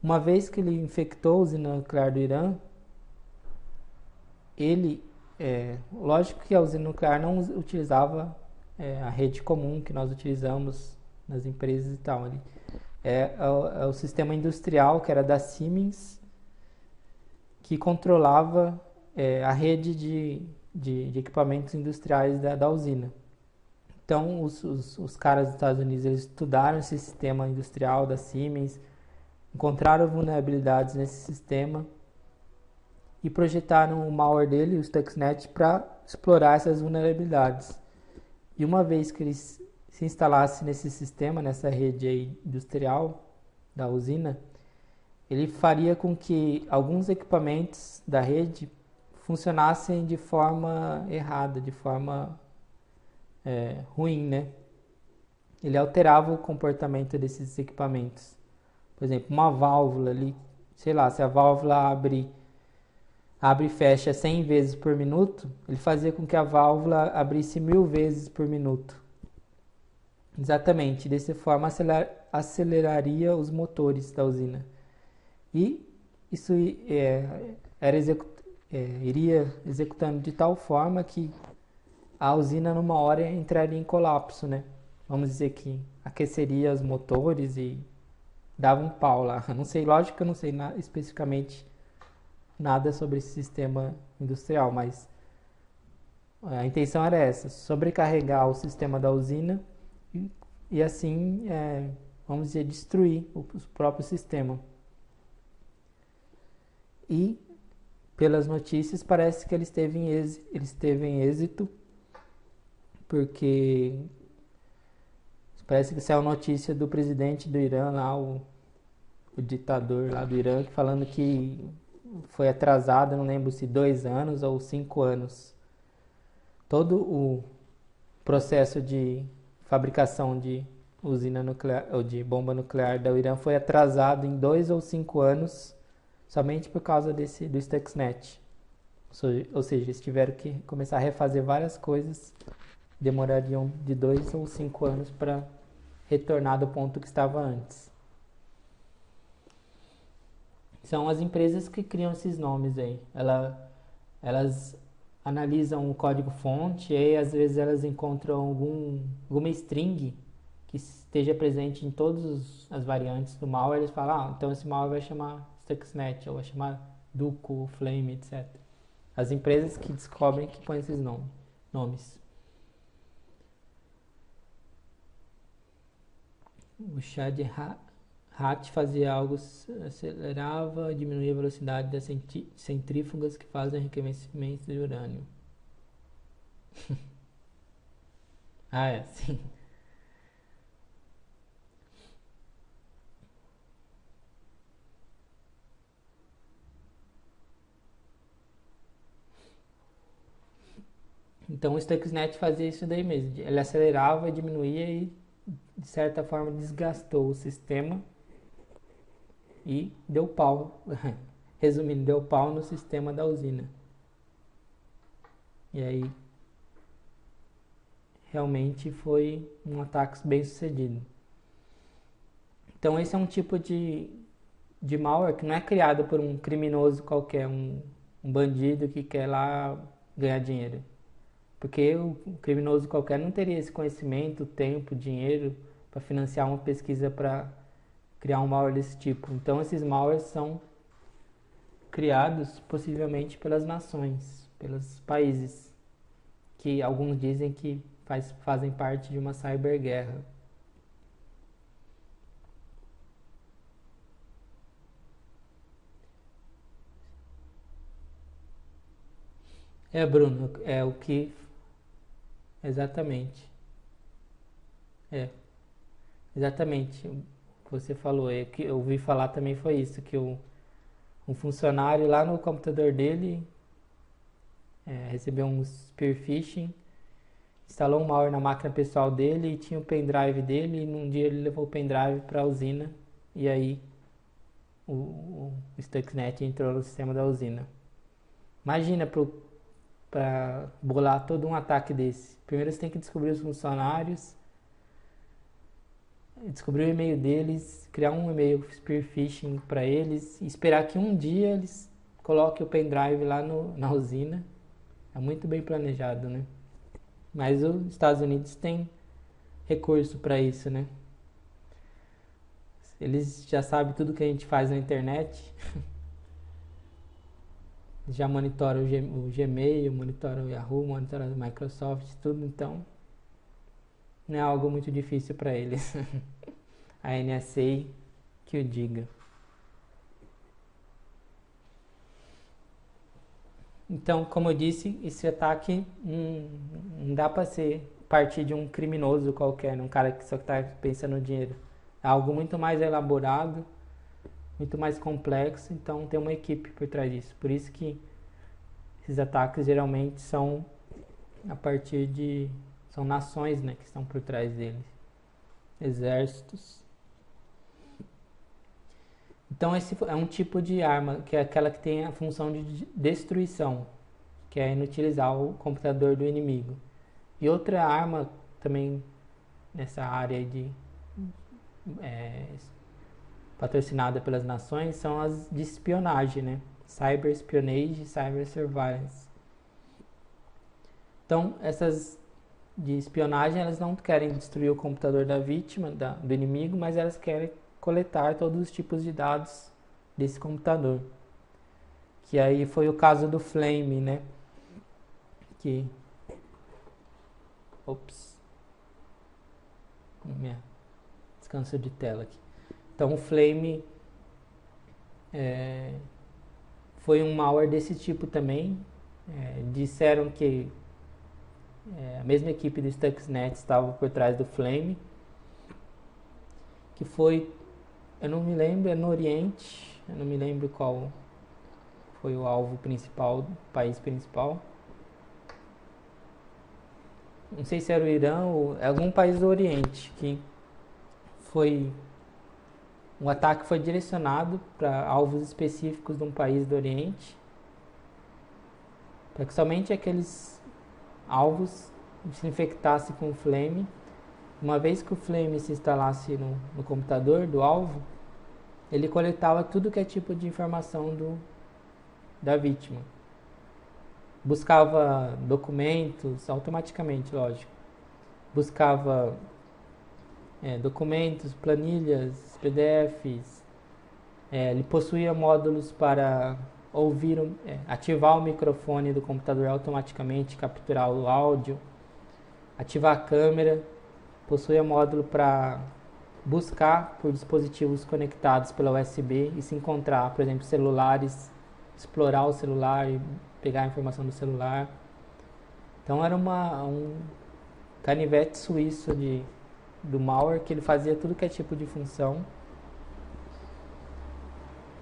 Uma vez que ele infectou a usina nuclear do Irã, lógico que a usina nuclear não utilizava a rede comum que nós utilizamos nas empresas e tal. É o sistema industrial, que era da Siemens, que controlava a rede de equipamentos industriais da usina. Então, os caras dos Estados Unidos eles estudaram esse sistema industrial da Siemens, encontraram vulnerabilidades nesse sistema e projetaram o malware dele, o Stuxnet, para explorar essas vulnerabilidades. E uma vez que eles se instalassem nesse sistema, nessa rede aí industrial da usina, ele faria com que alguns equipamentos da rede funcionassem de forma errada, de forma ruim, né? Ele alterava o comportamento desses equipamentos. Por exemplo, uma válvula ali sei lá, se a válvula abre e fecha 100 vezes por minuto, ele fazia com que a válvula abrisse 1000 vezes por minuto. Exatamente, dessa forma aceleraria os motores da usina. E isso iria executando de tal forma que a usina numa hora entraria em colapso, né? Vamos dizer que aqueceria os motores e dava um pau lá. Não sei, lógico que eu não sei especificamente nada sobre esse sistema industrial, mas a intenção era essa, sobrecarregar o sistema da usina e assim, vamos dizer, destruir o próprio sistema. E, pelas notícias, parece que ele esteve em êxito, porque parece que saiu notícia do presidente do Irã lá, o ditador lá do Irã, falando que foi atrasado, não lembro se 2 anos ou 5 anos. Todo o processo de fabricação de usina nuclear ou de bomba nuclear da Irã foi atrasado em 2 ou 5 anos somente por causa do Stuxnet. Ou seja, eles tiveram que começar a refazer várias coisas, demorariam de 2 ou 5 anos para retornar do ponto que estava antes. São as empresas que criam esses nomes aí. Elas analisam o código-fonte e aí, às vezes elas encontram alguma string que esteja presente em todas as variantes do malware. Eles falam, então esse malware vai chamar Stuxnet, ou vai chamar Duco, Flame, etc. As empresas que descobrem que põem esses nomes. O Shad Hat fazia algo, acelerava, diminuía a velocidade das centrífugas que fazem enriquecimento de urânio. Sim. Então o Stuxnet fazia isso daí mesmo. Ele acelerava, diminuía e, de certa forma, desgastou o sistema e deu pau. Resumindo, deu pau no sistema da usina. E aí, realmente foi um ataque bem sucedido. Então esse é um tipo de malware que não é criado por um criminoso qualquer, um bandido que quer lá ganhar dinheiro. Porque o criminoso qualquer não teria esse conhecimento, tempo, dinheiro para financiar uma pesquisa para criar um malware desse tipo. Então esses malwares são criados possivelmente pelas nações, pelos países, que alguns dizem que fazem parte de uma cyberguerra. Bruno, é o que... Exatamente. Exatamente. O que você falou, que eu ouvi falar também foi isso, que um funcionário lá no computador dele recebeu um spear phishing, instalou um malware na máquina pessoal dele e tinha o pendrive dele, e num dia ele levou o pendrive para a usina e aí o Stuxnet entrou no sistema da usina. Imagina para bolar todo um ataque desse. Primeiro você tem que descobrir os funcionários, descobrir o e-mail deles, criar um e-mail spear phishing para eles e esperar que um dia eles coloquem o pendrive lá na usina. É muito bem planejado, né? Mas os Estados Unidos têm recurso para isso, né? Eles já sabem tudo que a gente faz na internet. Já monitoram o Gmail, monitoram o Yahoo, monitoram a Microsoft, tudo, então não é algo muito difícil para eles. A NSA que o diga. Então, como eu disse, esse ataque não dá para partir de um criminoso qualquer, um cara que só está pensando no dinheiro. É algo muito mais elaborado, muito mais complexo, então tem uma equipe por trás disso. Por isso que esses ataques geralmente são a partir de... São nações, né, que estão por trás deles. Exércitos. Então esse é um tipo de arma, que é aquela que tem a função de destruição, que é inutilizar o computador do inimigo. E outra arma também nessa área de é, patrocinada pelas nações são as de espionagem, né? Cyber espionage e cyber surveillance. Então, essas de espionagem, elas não querem destruir o computador da vítima, do inimigo, mas elas querem coletar todos os tipos de dados desse computador. Que aí foi o caso do Flame, né? Que... Ops. Minha descanso de tela aqui. Então, o Flame foi um malware desse tipo também. Disseram que a mesma equipe do Stuxnet estava por trás do Flame, que foi, eu não me lembro, é no Oriente, eu não me lembro qual foi o alvo principal, o país principal. Não sei se era o Irã ou algum país do Oriente, que foi um ataque foi direcionado para alvos específicos de um país do Oriente, para que somente aqueles alvos se infectassem com o Flame. Uma vez que o Flame se instalasse no computador do alvo, ele coletava tudo que é tipo de informação da vítima. Buscava documentos automaticamente, lógico. Buscava documentos, planilhas, PDFs. Ele possuía módulos para ativar o microfone do computador automaticamente, capturar o áudio, ativar a câmera. Possuía módulo para buscar por dispositivos conectados pela USB e se encontrar, por exemplo, celulares, explorar o celular e pegar a informação do celular. Então era um canivete suíço do malware, que ele fazia tudo que é tipo de função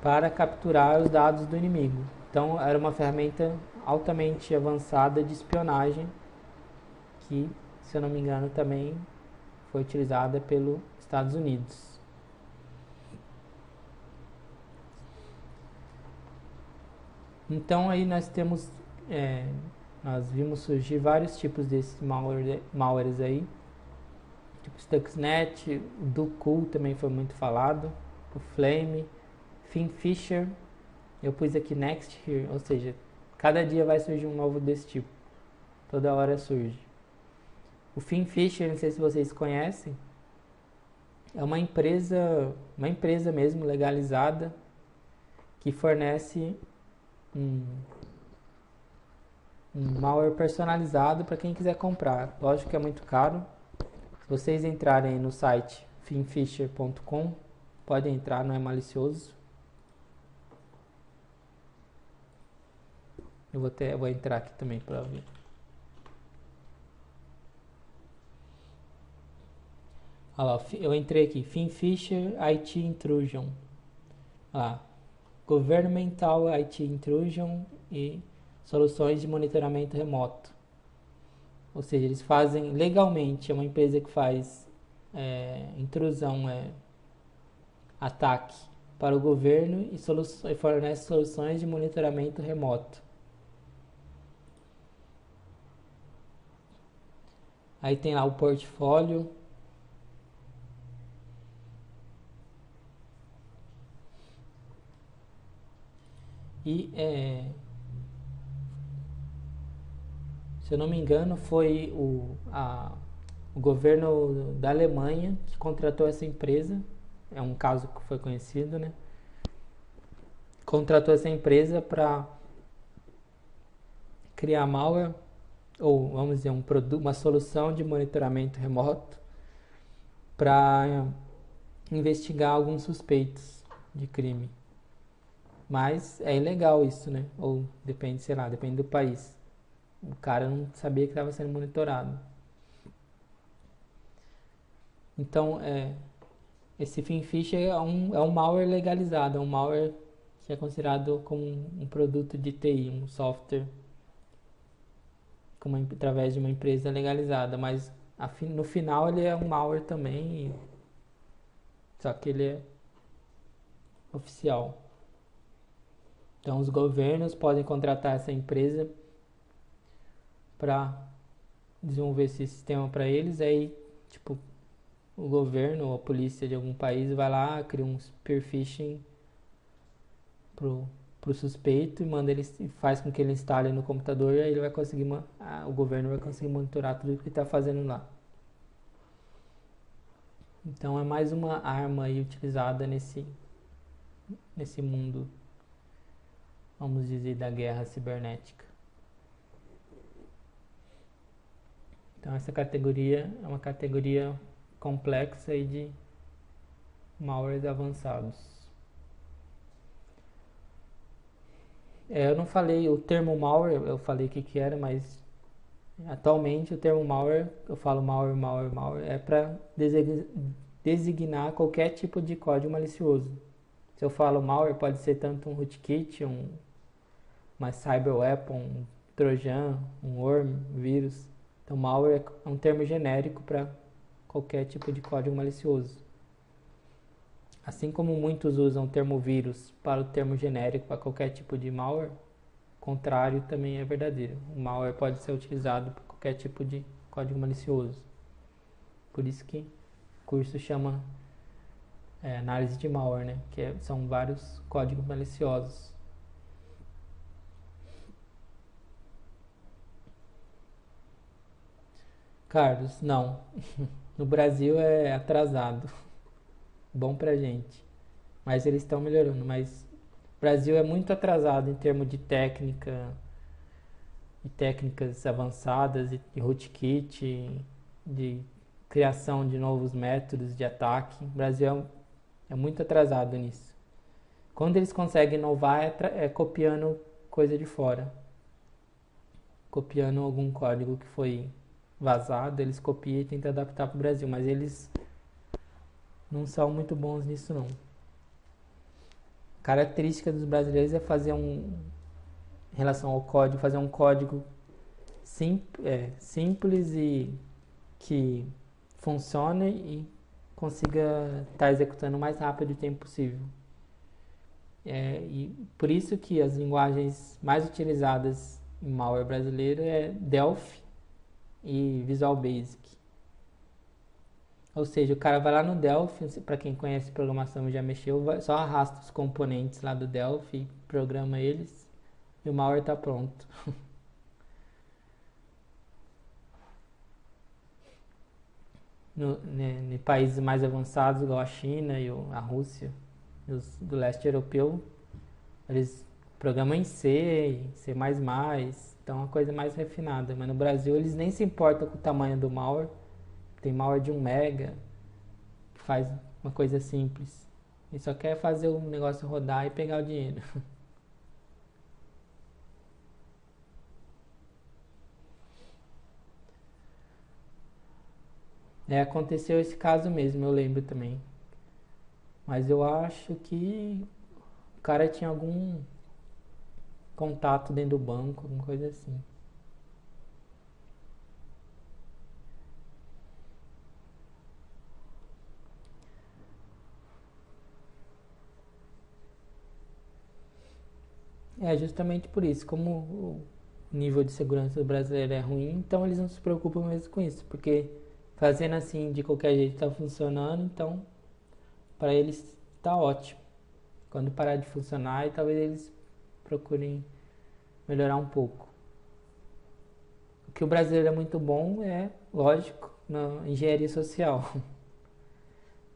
para capturar os dados do inimigo. Então era uma ferramenta altamente avançada de espionagem que, se eu não me engano, também foi utilizada pelos Estados Unidos. Então aí nós temos, nós vimos surgir vários tipos desses malwares aí, tipo Stuxnet, o Duqu também foi muito falado, o Flame, Finfisher, eu pus aqui Next Here, ou seja, cada dia vai surgir um novo desse tipo, toda hora surge. O Finfisher, não sei se vocês conhecem, é uma empresa mesmo legalizada que fornece um malware personalizado para quem quiser comprar. Lógico que é muito caro. Se vocês entrarem no site finfisher.com, podem entrar, não é malicioso. Eu vou entrar aqui também para ver. Olha lá, eu entrei aqui, Finfisher IT Intrusion. Olha lá, Governmental IT Intrusion e soluções de monitoramento remoto. Ou seja, eles fazem legalmente, é uma empresa que faz intrusão, ataque para o governo e fornece soluções de monitoramento remoto. Aí tem lá o portfólio. E, se eu não me engano, foi o governo da Alemanha que contratou essa empresa. É um caso que foi conhecido, né? Contratou essa empresa para criar malware, ou vamos dizer, uma solução de monitoramento remoto para investigar alguns suspeitos de crime. Mas é ilegal isso, né? Ou depende, sei lá, depende do país. O cara não sabia que estava sendo monitorado. Então, esse Finfisher é um malware legalizado, é um malware que é considerado como um produto de TI, um software através de uma empresa legalizada, mas no final ele é um malware também, só que ele oficial. Então os governos podem contratar essa empresa para desenvolver esse sistema para eles, aí tipo o governo ou a polícia de algum país vai lá, cria um spear phishing pro suspeito e manda ele, faz com que ele instale no computador, e aí ele vai conseguir, o governo vai conseguir monitorar tudo o que ele está fazendo lá. Então é mais uma arma aí utilizada nesse mundo, vamos dizer, da guerra cibernética. Então essa categoria é uma categoria complexa aí de malwares avançados. Eu não falei o termo malware, eu falei o que era, mas atualmente o termo malware, eu falo malware, é para designar qualquer tipo de código malicioso. Se eu falo malware, pode ser tanto um rootkit, uma cyber weapon, um trojan, um worm, vírus. Então malware é um termo genérico para qualquer tipo de código malicioso. Assim como muitos usam o termo vírus para o termo genérico para qualquer tipo de malware, o contrário também é verdadeiro. O malware pode ser utilizado para qualquer tipo de código malicioso. Por isso que o curso chama análise de malware, né? Que são vários códigos maliciosos. Carlos, não. No Brasil é atrasado. Bom pra gente. Mas eles estão melhorando. Mas o Brasil é muito atrasado em termos de técnica, de técnicas avançadas, de rootkit, de criação de novos métodos de ataque. O Brasil é muito atrasado nisso. Quando eles conseguem inovar é copiando coisa de fora. Copiando algum código que foi vazado, eles copiam e tentam adaptar para o Brasil. Mas eles não são muito bons nisso não. A característica dos brasileiros é fazer em relação ao código, fazer um código simples e que funcione e consiga estar executando o mais rápido o tempo possível. E por isso que as linguagens mais utilizadas em malware brasileiro é Delphi e Visual Basic. Ou seja, o cara vai lá no Delphi, para quem conhece programação e já mexeu, só arrasta os componentes lá do Delphi, programa eles e o malware está pronto. Em países mais avançados, igual a China e a Rússia, e os do leste europeu, eles programam em C, C++, então é uma coisa mais refinada. Mas no Brasil eles nem se importam com o tamanho do malware. Tem malware de 1 mega, que faz uma coisa simples. E só quer fazer o negócio rodar e pegar o dinheiro. Aconteceu esse caso mesmo, eu lembro também. Mas eu acho que o cara tinha algum contato dentro do banco, alguma coisa assim. Justamente por isso, como o nível de segurança do brasileiro é ruim, então eles não se preocupam mesmo com isso, porque fazendo assim de qualquer jeito está funcionando, então para eles está ótimo. Quando parar de funcionar, talvez eles procurem melhorar um pouco. O que o brasileiro é muito bom é, lógico, na engenharia social.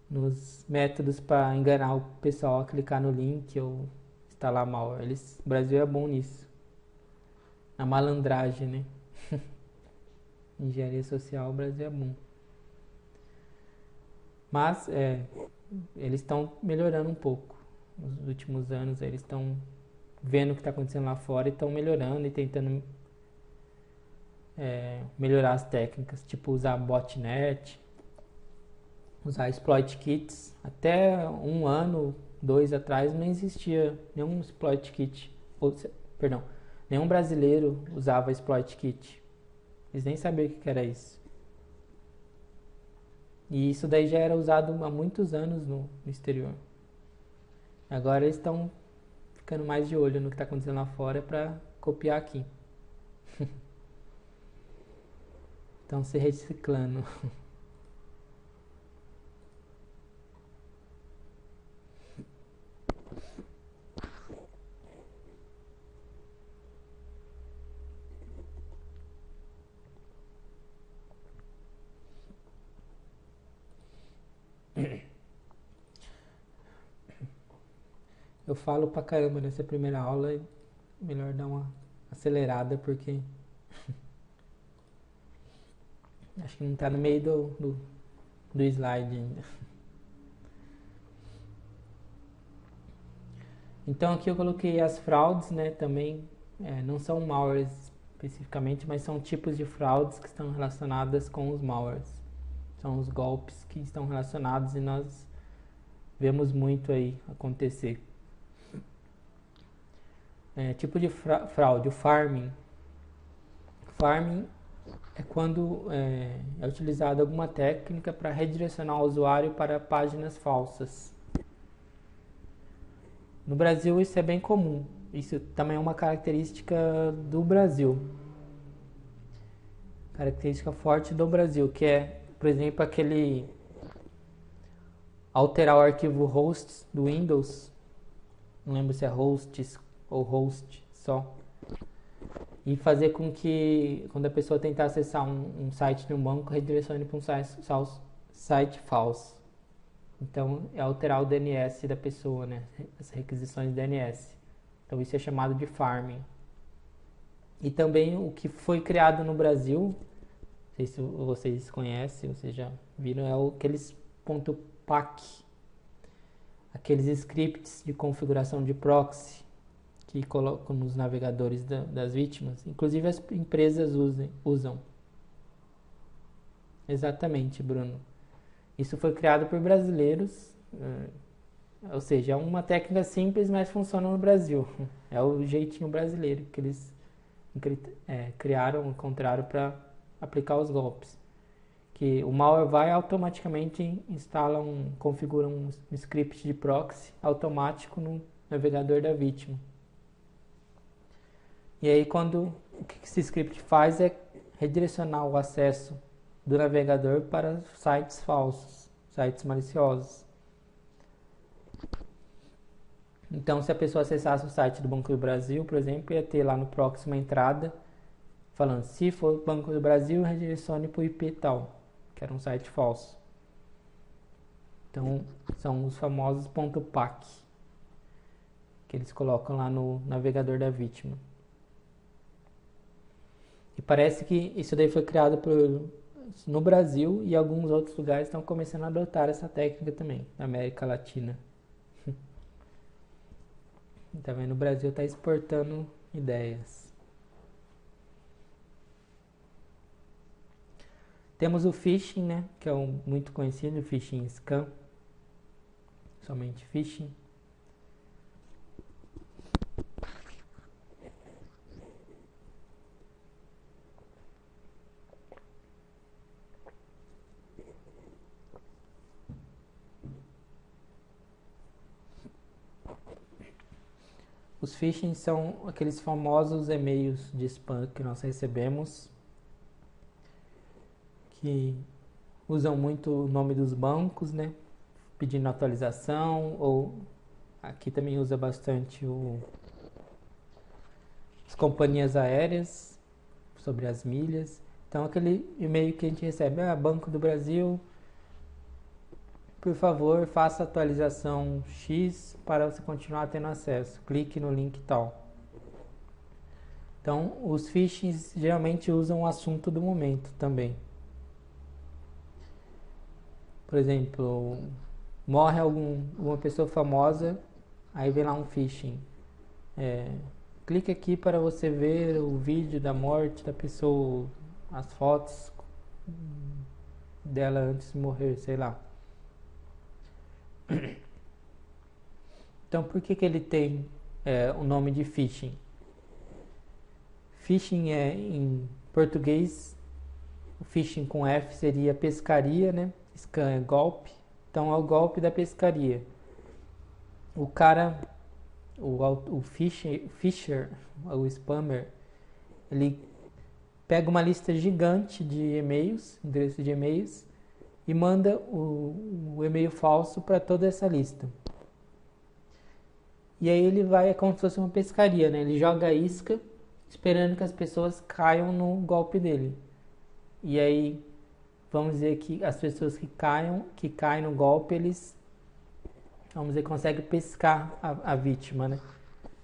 Nos métodos para enganar o pessoal a clicar no link ou instalar mal. O Brasil é bom nisso. Na malandragem, né? Engenharia social, o Brasil é bom. Mas eles estão melhorando um pouco. Nos últimos anos eles estão vendo o que está acontecendo lá fora e estão melhorando e tentando melhorar as técnicas, tipo usar botnet, usar exploit kits. Até 1 ano, 2 atrás não existia nenhum exploit kit, nenhum brasileiro usava exploit kit. Eles nem sabiam o que era isso. E isso daí já era usado há muitos anos no exterior. Agora eles estão ficando mais de olho no que está acontecendo lá fora para copiar aqui. Estão se reciclando. Eu falo pra caramba nessa primeira aula e melhor dar uma acelerada porque acho que não tá no meio do slide ainda. Então aqui eu coloquei as fraudes, né, também, não são malwares especificamente, mas são tipos de fraudes que estão relacionadas com os malwares. São os golpes que estão relacionados e nós vemos muito aí acontecer. Tipo de fraude, o farming. Farming é quando é utilizada alguma técnica para redirecionar o usuário para páginas falsas. No Brasil isso é bem comum. Isso também é uma característica do Brasil. Característica forte do Brasil, que é, por exemplo, aquele alterar o arquivo hosts do Windows. Não lembro se é hosts ou host só. E fazer com que, quando a pessoa tentar acessar um site de um banco, redirecione para um site falso. Então, é alterar o DNS da pessoa, né? As requisições de DNS. Então, isso é chamado de farming. E também o que foi criado no Brasil, não sei se vocês conhecem, vocês já viram, é aqueles .pack. Aqueles scripts de configuração de proxy que colocam nos navegadores das vítimas. Inclusive as empresas usam. Exatamente, Bruno. Isso foi criado por brasileiros, ou seja, é uma técnica simples, mas funciona no Brasil. É o jeitinho brasileiro que eles encontraram para aplicar os golpes. Que o malware vai automaticamente configura um script de proxy automático no navegador da vítima. E aí o que esse script faz é redirecionar o acesso do navegador para sites falsos, sites maliciosos. Então, se a pessoa acessasse o site do Banco do Brasil, por exemplo, ia ter lá no proxy uma entrada falando: se for Banco do Brasil, redirecione para o IP tal, que era um site falso. Então, são os famosos .pack que eles colocam lá no navegador da vítima. E parece que isso daí foi criado no Brasil, e alguns outros lugares estão começando a adotar essa técnica também, na América Latina. Tá vendo? O Brasil está exportando ideias. Temos o phishing, né? Que é muito conhecido, o phishing scam. Somente phishing. Os phishing são aqueles famosos e-mails de spam que nós recebemos, que usam muito o nome dos bancos, né? Pedindo atualização, ou aqui também usa bastante as companhias aéreas, sobre as milhas. Então, aquele e-mail que a gente recebe: Banco do Brasil, por favor, faça a atualização X para você continuar tendo acesso. Clique no link tal. Então, os phishings geralmente usam o assunto do momento também. Por exemplo, morre uma pessoa famosa, aí vem lá um phishing. Clique aqui para você ver o vídeo da morte da pessoa, as fotos dela antes de morrer, sei lá. Então, por que ele tem o nome de phishing? Phishing em português, o phishing com F seria pescaria, né? Scam é golpe, então é o golpe da pescaria. o cara, o Fisher, o spammer, ele pega uma lista gigante de e-mails, endereços de e-mails, e manda o e-mail falso para toda essa lista. E aí ele vai, é como se fosse uma pescaria, né? Ele joga a isca esperando que as pessoas caiam no golpe dele. E aí, vamos dizer que as pessoas que caem no golpe, eles, vamos dizer, conseguem pescar a vítima, né?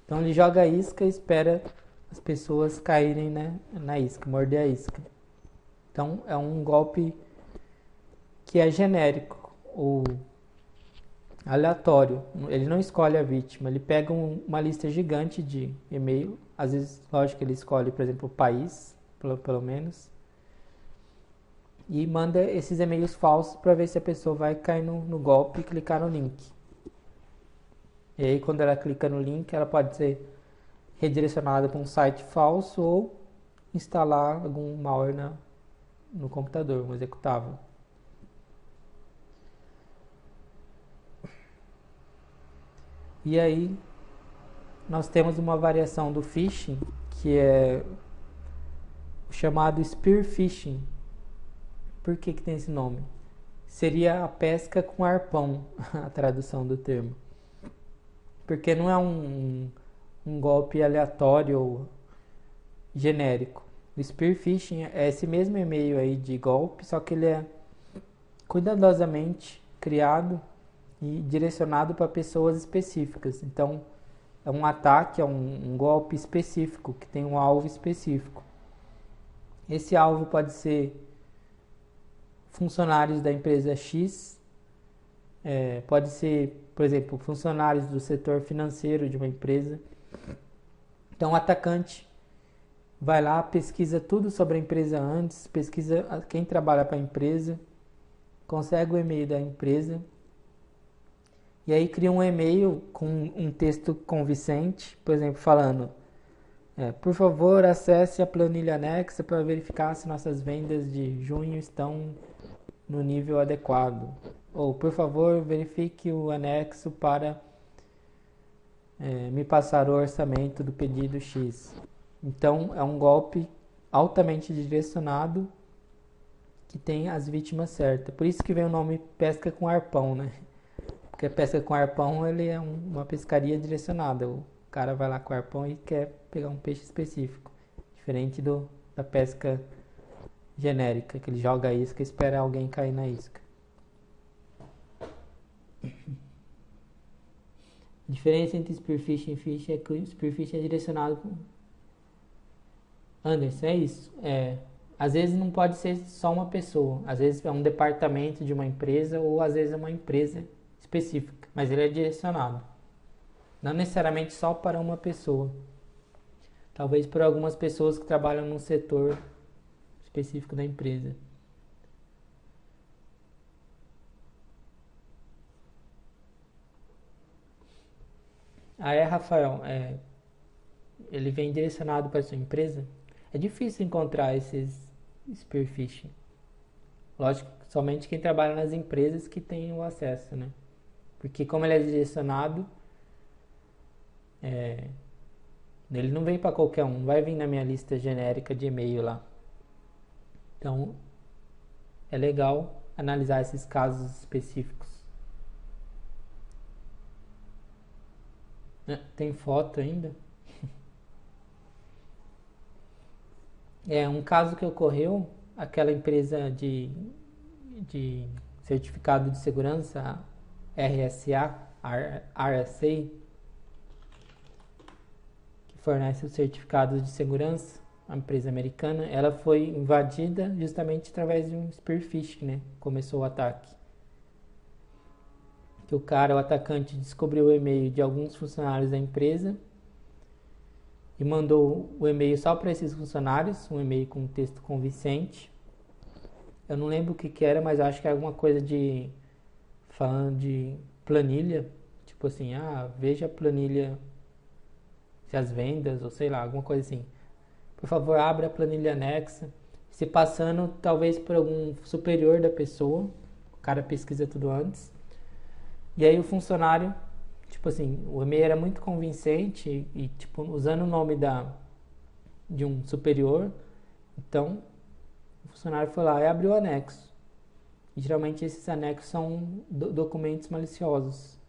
Então ele joga a isca e espera as pessoas caírem, né, na isca, morder a isca. Então é um golpe que é genérico ou aleatório. Ele não escolhe a vítima, ele pega uma lista gigante de e-mail. Às vezes, lógico que ele escolhe, por exemplo, o país, pelo menos, e manda esses e-mails falsos para ver se a pessoa vai cair no golpe e clicar no link. E aí, quando ela clica no link, ela pode ser redirecionada para um site falso ou instalar algum malware no computador, um executável. E aí, nós temos uma variação do phishing, que é o chamado spear phishing. Por que tem esse nome? Seria a pesca com arpão, a tradução do termo. Porque não é um golpe aleatório ou genérico. O spear phishing é esse mesmo e-mail aí de golpe, só que ele é cuidadosamente criado e direcionado para pessoas específicas. Então, é um ataque, é um golpe específico, que tem um alvo específico. Esse alvo pode ser funcionários da empresa X, pode ser, por exemplo, funcionários do setor financeiro de uma empresa. Então, o atacante vai lá, pesquisa tudo sobre a empresa antes, pesquisa quem trabalha para a empresa, consegue o e-mail da empresa, e aí cria um e-mail com um texto convincente, por exemplo, falando: por favor, acesse a planilha anexa para verificar se nossas vendas de junho estão no nível adequado. Ou, por favor, verifique o anexo para me passar o orçamento do pedido X. Então, é um golpe altamente direcionado que tem as vítimas certas. Por isso que vem o nome pesca com arpão, né? Porque a pesca com arpão, ele é uma pescaria direcionada. O cara vai lá com arpão e quer pegar um peixe específico. Diferente da pesca genérica, que ele joga a isca e espera alguém cair na isca. A diferença entre spearfishing e phishing é que o spearfishing é direcionado com... Anderson, é isso. Às vezes não pode ser só uma pessoa. Às vezes é um departamento de uma empresa ou às vezes é uma empresa específica. Mas ele é direcionado. Não necessariamente só para uma pessoa. Talvez por algumas pessoas que trabalham num setor específico da empresa. Rafael, ele vem direcionado para a sua empresa? É difícil encontrar esses spear phishing. Lógico, somente quem trabalha nas empresas que tem o acesso, né? Porque como ele é direcionado, ele não vem para qualquer um, não vai vir na minha lista genérica de e-mail lá. Então, é legal analisar esses casos específicos. Tem foto ainda? Um caso que ocorreu, aquela empresa de certificado de segurança, RSA, que fornece os certificados de segurança, a empresa americana, ela foi invadida justamente através de um spear phishing, né? Começou o ataque. Que o atacante, descobriu o e-mail de alguns funcionários da empresa e mandou o e-mail só para esses funcionários, um e-mail com um texto convincente. Eu não lembro o que era, mas acho que é alguma coisa falando de planilha, tipo assim, veja a planilha de as vendas, ou sei lá, alguma coisa assim. Por favor, abra a planilha anexa, se passando talvez por algum superior da pessoa, o cara pesquisa tudo antes. E aí o funcionário tipo assim, o e-mail era muito convincente e tipo, usando o nome de um superior, então o funcionário foi lá e abriu o anexo. E geralmente esses anexos são documentos maliciosos.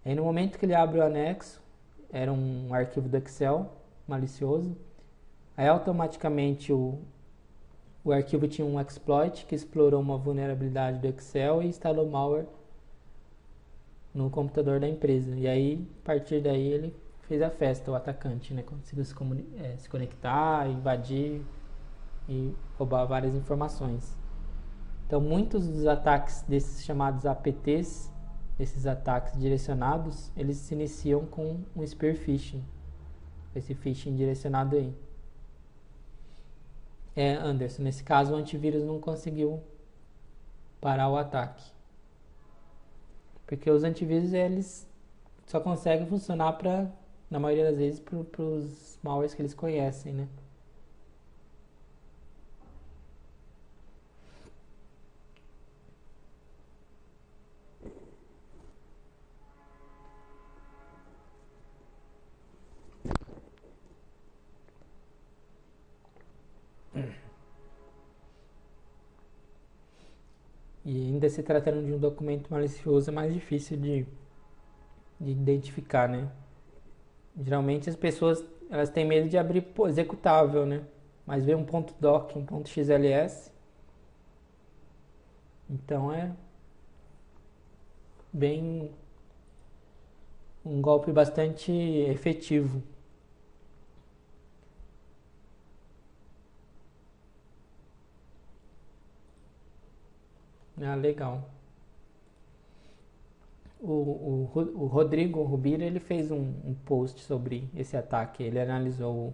Aí no momento que ele abre o anexo, era um arquivo do Excel malicioso, aí automaticamente o arquivo tinha um exploit que explorou uma vulnerabilidade do Excel e instalou malware no computador da empresa. E aí, a partir daí, ele fez a festa, o atacante, né? Conseguiu se conectar, invadir e roubar várias informações. Então, muitos dos ataques desses chamados APTs, esses ataques direcionados, eles se iniciam com um spear phishing. Esse phishing direcionado aí. Anderson, nesse caso o antivírus não conseguiu parar o ataque. Porque os antivírus, eles só conseguem funcionar na maioria das vezes, para os malwares que eles conhecem, né? E ainda se tratando de um documento malicioso, é mais difícil de identificar, né? Geralmente as pessoas, elas têm medo de abrir executável, né? Mas vê um ponto .doc, um ponto .xls, então é bem um golpe bastante efetivo. Ah, legal. O Rodrigo Rubira, ele fez um post sobre esse ataque. Ele analisou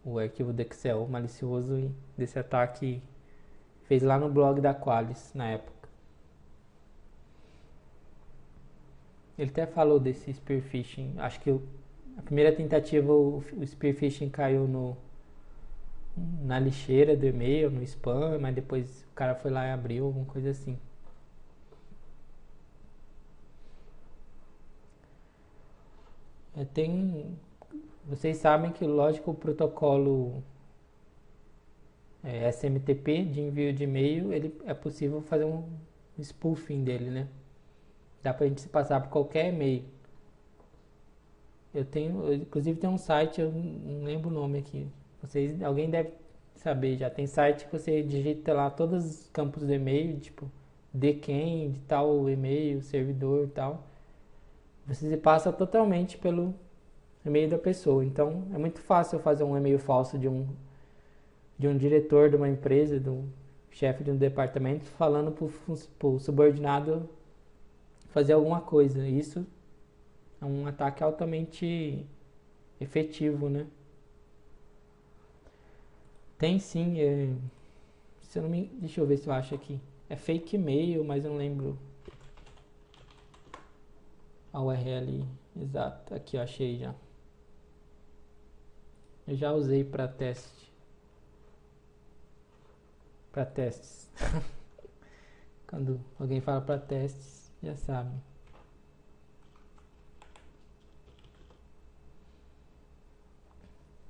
o arquivo do Excel malicioso e desse ataque fez lá no blog da Qualys na época. Ele até falou desse spear phishing. Acho que a primeira tentativa o spear phishing caiu na lixeira do e-mail, no spam, mas depois o cara foi lá e abriu, alguma coisa assim. Vocês sabem que, lógico, o protocolo SMTP de envio de e-mail, ele é possível fazer um spoofing dele, né? Dá pra gente se passar por qualquer e-mail. Inclusive tem um site, eu não lembro o nome aqui. Alguém deve saber já. Tem site que você digita lá todos os campos do e-mail, tipo, de quem, de tal e-mail, servidor e tal. Você se passa totalmente pelo e-mail da pessoa. Então é muito fácil fazer um e-mail falso de um diretor de uma empresa, de um chefe de um departamento, falando pro subordinado fazer alguma coisa. Isso é um ataque altamente efetivo, né? Tem sim, se eu não me, deixa eu ver se eu acho aqui. É fake mail, mas eu não lembro a URL exata. Aqui eu achei já. Eu já usei para testes. Quando alguém fala para testes, já sabe.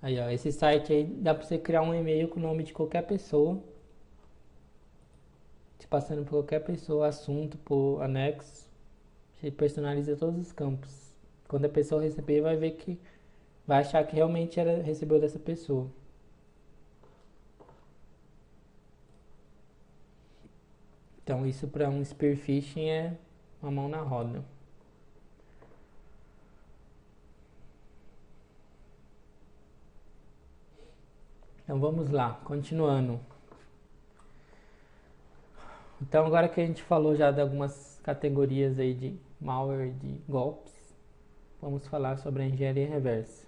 Aí, ó, esse site aí dá pra você criar um e-mail com o nome de qualquer pessoa, se passando por qualquer pessoa, assunto, por anexo. Você personaliza todos os campos. Quando a pessoa receber, vai achar que realmente recebeu dessa pessoa. Então isso para um spear phishing é uma mão na roda. Então vamos lá, continuando. Então agora que a gente falou já de algumas categorias aí de malware, de golpes, vamos falar sobre a engenharia reversa.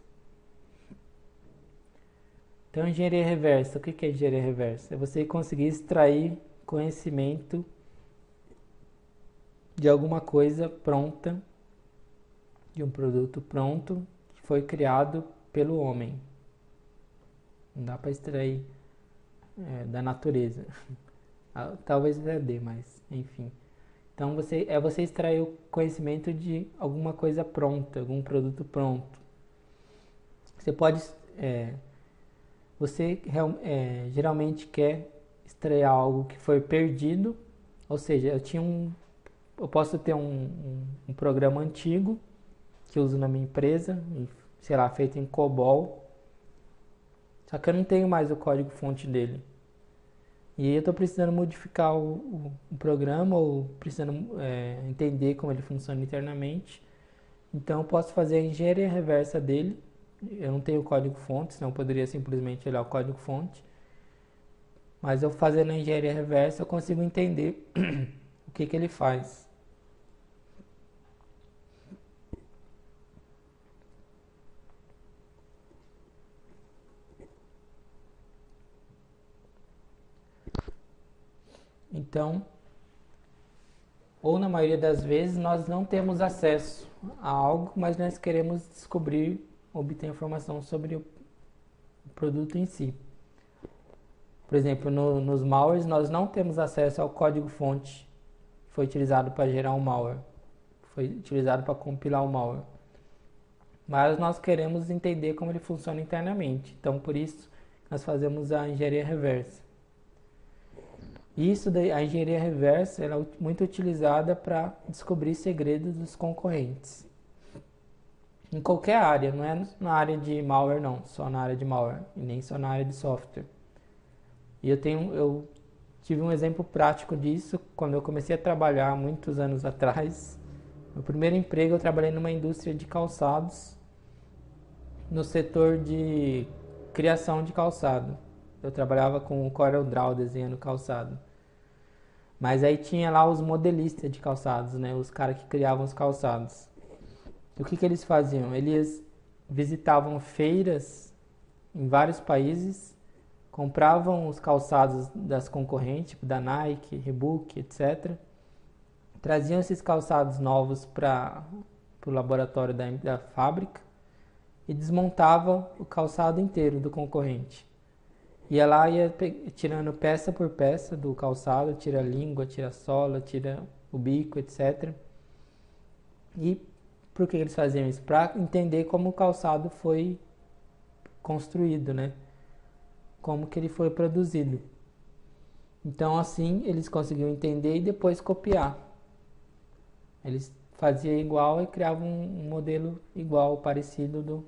Então engenharia reversa, o que é engenharia reversa? É você conseguir extrair conhecimento de alguma coisa pronta, de um produto pronto, que foi criado pelo homem. Não dá para extrair da natureza. Talvez até dê, mas enfim. Então você extrair o conhecimento de alguma coisa pronta, algum produto pronto. Você pode, é, geralmente quer extrair algo que foi perdido, ou seja, eu posso ter um programa antigo que eu uso na minha empresa, sei lá, feito em COBOL, só que eu não tenho mais o código-fonte dele. E aí eu estou precisando modificar o programa ou precisando entender como ele funciona internamente. Então eu posso fazer a engenharia reversa dele. Eu não tenho o código-fonte, senão eu poderia simplesmente olhar o código-fonte. Mas eu fazendo a engenharia reversa eu consigo entender o que ele faz. Então, ou na maioria das vezes nós não temos acesso a algo, mas nós queremos descobrir, obter informação sobre o produto em si. Por exemplo, nos malwares nós não temos acesso ao código-fonte que foi utilizado para gerar um malware, foi utilizado para compilar o malware. Mas nós queremos entender como ele funciona internamente. Então, por isso, nós fazemos a engenharia reversa. A engenharia reversa ela é muito utilizada para descobrir segredos dos concorrentes. Em qualquer área, não é na área de malware não, só na área de malware e nem só na área de software. E eu tive um exemplo prático disso quando eu comecei a trabalhar muitos anos atrás. Meu primeiro emprego eu trabalhei numa indústria de calçados, no setor de criação de calçado. Eu trabalhava com o CorelDRAW desenhando calçado. Mas aí tinha lá os modelistas de calçados, né? Os caras que criavam os calçados. E o que eles faziam? Eles visitavam feiras em vários países, compravam os calçados das concorrentes, tipo da Nike, Reebok, etc. Traziam esses calçados novos para o laboratório da fábrica e desmontava o calçado inteiro do concorrente. Ia lá, ia tirando peça por peça do calçado, tira a língua, tira a sola, tira o bico, etc. E por que eles faziam isso? Para entender como o calçado foi construído, né? Como que ele foi produzido. Então assim eles conseguiam entender e depois copiar. Eles faziam igual e criavam um modelo igual, parecido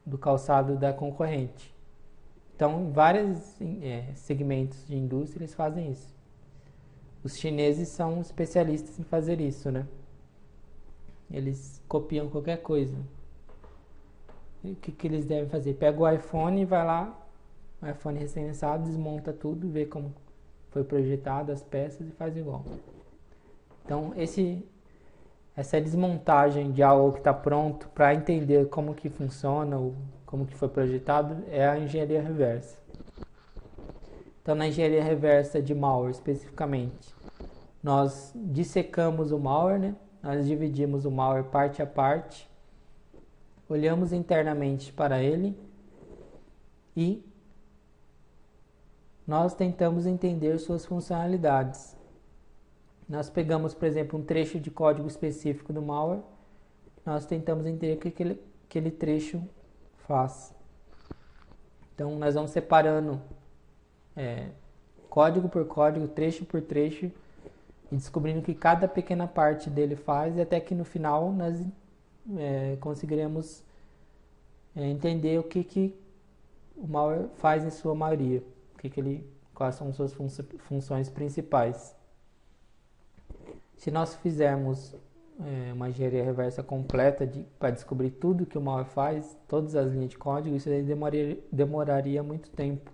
do calçado da concorrente. Então, em vários segmentos de indústria eles fazem isso. Os chineses são especialistas em fazer isso, né? Eles copiam qualquer coisa. E o que eles devem fazer? Pega o iPhone e vai lá, o iPhone recém-lançado, desmonta tudo, vê como foi projetado as peças e faz igual. Então, essa desmontagem de algo que está pronto para entender como que funciona, ou como que foi projetado, é a engenharia reversa. Então, na engenharia reversa de malware, especificamente, nós dissecamos o malware, né? Nós dividimos o malware parte a parte, olhamos internamente para ele e nós tentamos entender suas funcionalidades. Nós pegamos, por exemplo, um trecho de código específico do malware, nós tentamos entender o que aquele trecho faz. Então, nós vamos separando código por código, trecho por trecho, e descobrindo o que cada pequena parte dele faz, e até que no final nós conseguiremos entender o que o malware faz em sua maioria, quais são suas funções principais. Se nós fizermos uma engenharia reversa completa para descobrir tudo que o malware faz, todas as linhas de código, isso aí demoraria muito tempo.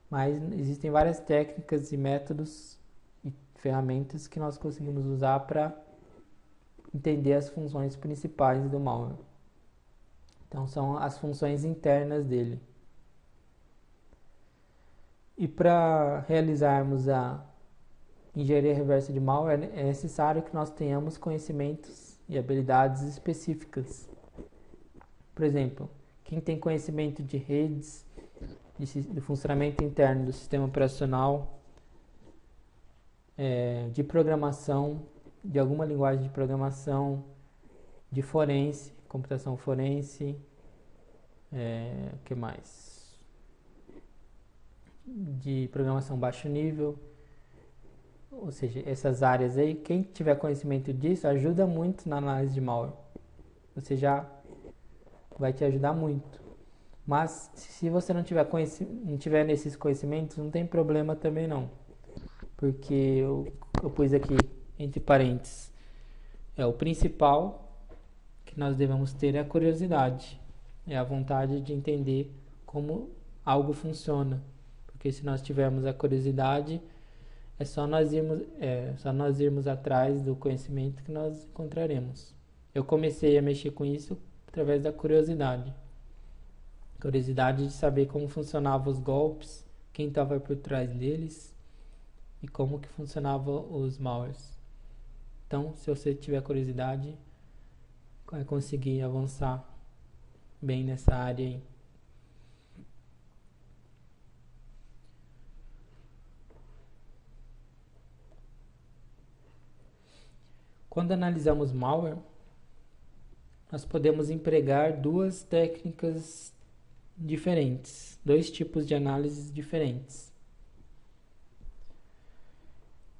Mas existem várias técnicas e métodos e ferramentas que nós conseguimos usar para entender as funções principais do malware. Então são as funções internas dele. E para realizarmos a engenharia reversa de malware, é necessário que nós tenhamos conhecimentos e habilidades específicas. Por exemplo, quem tem conhecimento de redes, de funcionamento interno do sistema operacional, de programação, de alguma linguagem de programação, de forense, computação forense, o que mais? De programação baixo nível, ou seja, essas áreas aí, quem tiver conhecimento disso ajuda muito na análise de malware. Você já vai te ajudar muito. Mas se você não tiver nesses conhecimentos, não tem problema também não. Porque eu pus aqui entre parênteses, o principal que nós devemos ter é a curiosidade, é a vontade de entender como algo funciona. Porque se nós tivermos a curiosidade, é só nós irmos atrás do conhecimento que nós encontraremos. Eu comecei a mexer com isso através da curiosidade. Curiosidade de saber como funcionavam os golpes, quem estava por trás deles e como que funcionavam os malwares. Então, se você tiver curiosidade, vai conseguir avançar bem nessa área aí. Quando analisamos malware, nós podemos empregar duas técnicas diferentes, dois tipos de análises diferentes.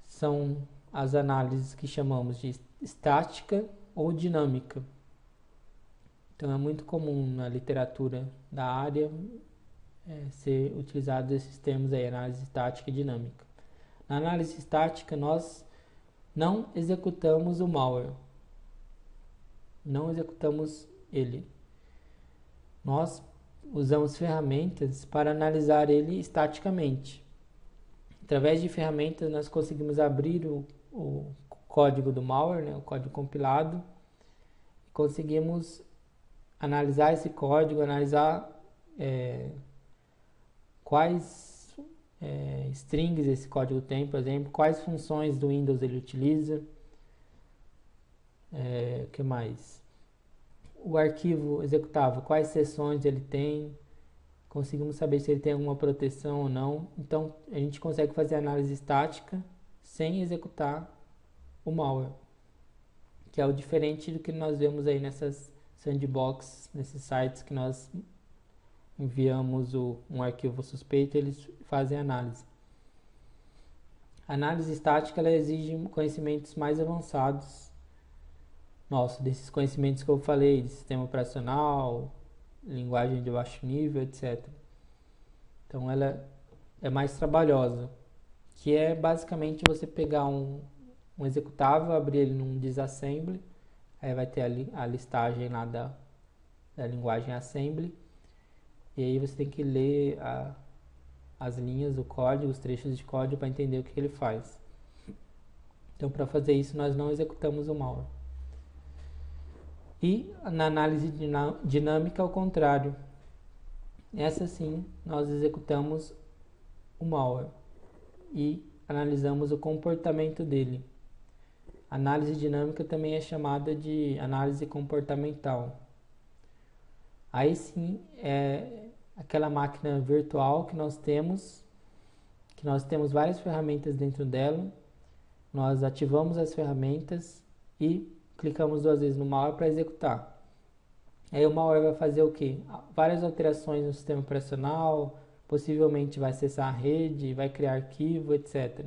São as análises que chamamos de estática ou dinâmica. Então é muito comum na literatura da área ser utilizado esses termos aí, análise estática e dinâmica. Na análise estática nós não executamos o malware, não executamos ele. Nós usamos ferramentas para analisar ele estaticamente. Através de ferramentas nós conseguimos abrir o código do malware, né, o código compilado, e conseguimos analisar esse código, analisar quais strings esse código tem, por exemplo, quais funções do Windows ele utiliza, o que mais? O arquivo executável, quais seções ele tem, conseguimos saber se ele tem alguma proteção ou não. Então a gente consegue fazer análise estática sem executar o malware, que é o diferente do que nós vemos aí nessas sandbox, nesses sites que nós enviamos um arquivo suspeito, eles fazem análise. A análise estática ela exige conhecimentos mais avançados, desses conhecimentos que eu falei, de sistema operacional, linguagem de baixo nível, etc. Então ela é mais trabalhosa, que é basicamente você pegar um executável, abrir ele num disassembly, aí vai ter a listagem lá da linguagem assembly, e aí você tem que ler as linhas do código, os trechos de código para entender o que ele faz. Então para fazer isso nós não executamos o malware. E na análise dinâmica ao contrário. Essa sim, nós executamos o malware e analisamos o comportamento dele. Análise dinâmica também é chamada de análise comportamental. Aí sim é aquela máquina virtual que nós temos várias ferramentas dentro dela, nós ativamos as ferramentas e clicamos 2 vezes no malware para executar. Aí o malware vai fazer o quê? Várias alterações no sistema operacional, possivelmente vai acessar a rede, vai criar arquivo, etc.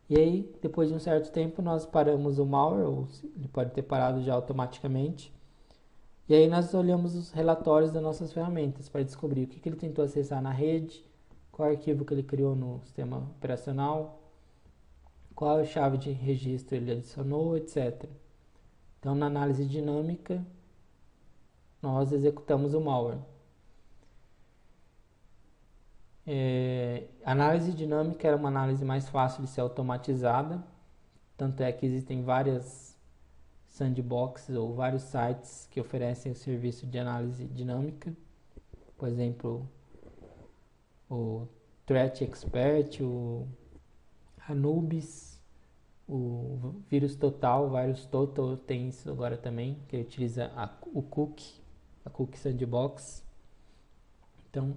E aí, depois de um certo tempo, nós paramos o malware, ou ele pode ter parado já automaticamente. E aí nós olhamos os relatórios das nossas ferramentas para descobrir o que ele tentou acessar na rede, qual arquivo que ele criou no sistema operacional, qual chave de registro ele adicionou, etc. Então, na análise dinâmica, nós executamos o malware. A análise dinâmica era uma análise mais fácil de ser automatizada, tanto é que existem várias sandboxes ou vários sites que oferecem o serviço de análise dinâmica. Por exemplo, o Threat Expert, o Anubis, o Vírus Total tem isso agora também, que ele utiliza a Cookie Sandbox. Então,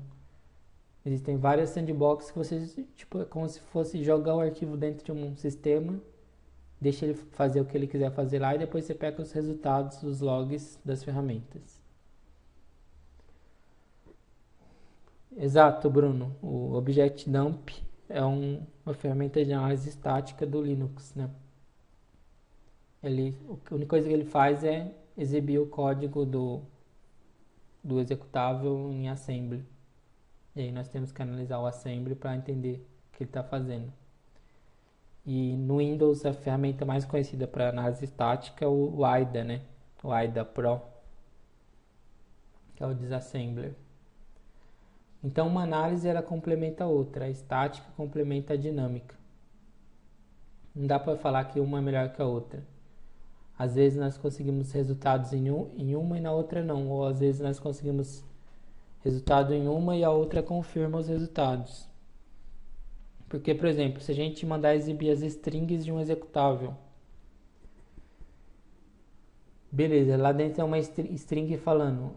Existem várias sandboxes que você, tipo, é como se fosse jogar o arquivo dentro de um sistema, deixa ele fazer o que ele quiser fazer lá e depois você pega os resultados, os logs das ferramentas. Exato, Bruno. O ObjectDump é uma ferramenta de análise estática do Linux, né? A única coisa que ele faz é exibir o código do executável em assembly. E aí nós temos que analisar o assembly para entender o que ele está fazendo. E no Windows a ferramenta mais conhecida para análise estática é o IDA, né? O IDA Pro, que é o disassembler. Então uma análise ela complementa a outra, a estática complementa a dinâmica. Não dá para falar que uma é melhor que a outra. Às vezes nós conseguimos resultados em uma e na outra não, ou às vezes nós conseguimos resultado em uma e a outra confirma os resultados. Porque, por exemplo, se a gente mandar exibir as strings de um executável, beleza, lá dentro é uma string falando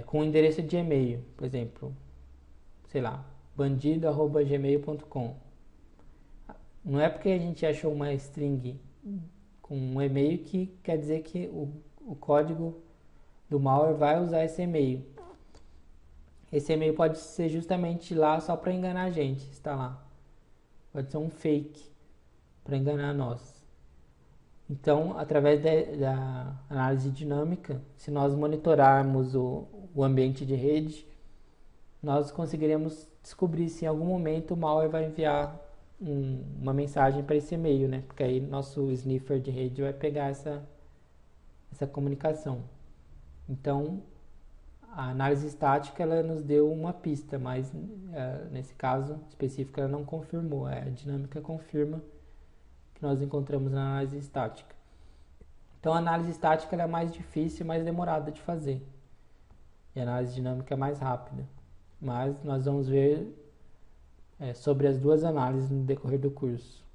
com o endereço de e-mail, por exemplo, sei lá, bandido@gmail.com. Não é porque a gente achou uma string com um e-mail que quer dizer que o código do malware vai usar esse e-mail. Esse e-mail pode ser justamente lá só para enganar a gente, está lá. Pode ser um fake para enganar nós. Então, através da análise dinâmica, se nós monitorarmos o ambiente de rede, nós conseguiremos descobrir se em algum momento o malware vai enviar uma mensagem para esse e-mail, né? Porque aí nosso sniffer de rede vai pegar essa comunicação. Então, a análise estática ela nos deu uma pista, mas nesse caso específico ela não confirmou. A dinâmica confirma que nós encontramos na análise estática. Então a análise estática ela é mais difícil e mais demorada de fazer. E a análise dinâmica é mais rápida. Mas nós vamos ver sobre as duas análises no decorrer do curso.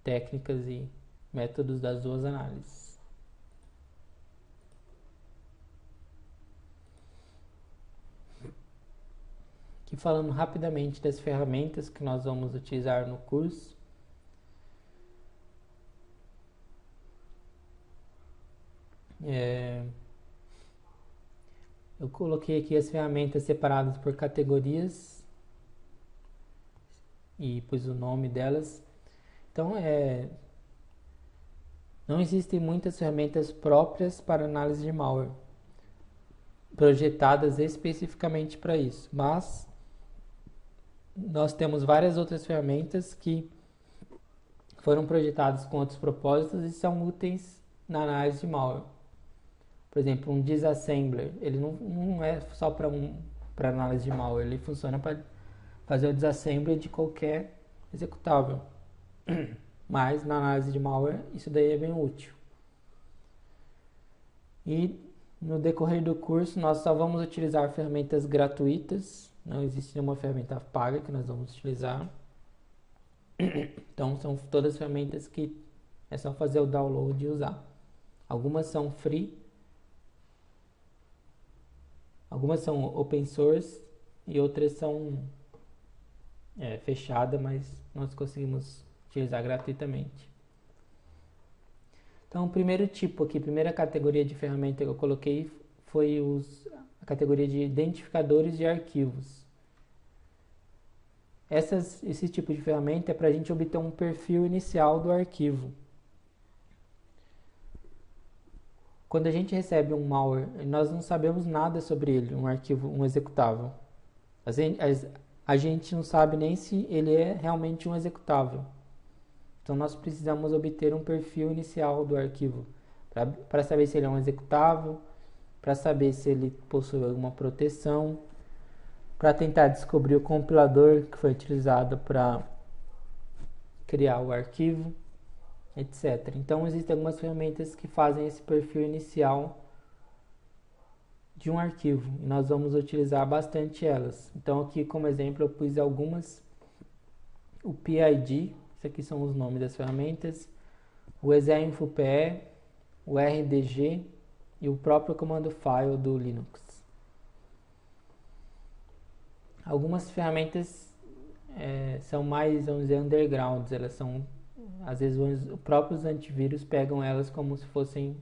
Técnicas e métodos das duas análises. Aqui falando rapidamente das ferramentas que nós vamos utilizar no curso. Eu coloquei aqui as ferramentas separadas por categorias e pus o nome delas. Então, não existem muitas ferramentas próprias para análise de malware, projetadas especificamente para isso, mas nós temos várias outras ferramentas que foram projetadas com outros propósitos e são úteis na análise de malware. Por exemplo, um disassembler, ele não é só para análise de malware, ele funciona para fazer o disassembly de qualquer executável. Mas na análise de malware isso daí é bem útil. E no decorrer do curso nós só vamos utilizar ferramentas gratuitas, não existe nenhuma ferramenta paga que nós vamos utilizar. Então são todas ferramentas que é só fazer o download e usar. Algumas são free, algumas são open source e outras são fechadas, mas nós conseguimos utilizar gratuitamente. Então o primeiro tipo aqui, primeira categoria de ferramenta que eu coloquei foi a categoria de identificadores de arquivos. Esse tipo de ferramenta é para a gente obter um perfil inicial do arquivo. Quando a gente recebe um malware, nós não sabemos nada sobre ele, um arquivo, um executável. A gente não sabe nem se ele é realmente um executável. Então nós precisamos obter um perfil inicial do arquivo para saber se ele é um executável, para saber se ele possui alguma proteção, para tentar descobrir o compilador que foi utilizado para criar o arquivo, etc. Então existem algumas ferramentas que fazem esse perfil inicial de um arquivo e nós vamos utilizar bastante elas. Então aqui como exemplo eu pus algumas, o PID, esses aqui são os nomes das ferramentas, o exeinfo.pe, o RDG e o próprio comando file do Linux. Algumas ferramentas são mais, vamos dizer, undergrounds. Elas são, às vezes, os próprios antivírus pegam elas como se fossem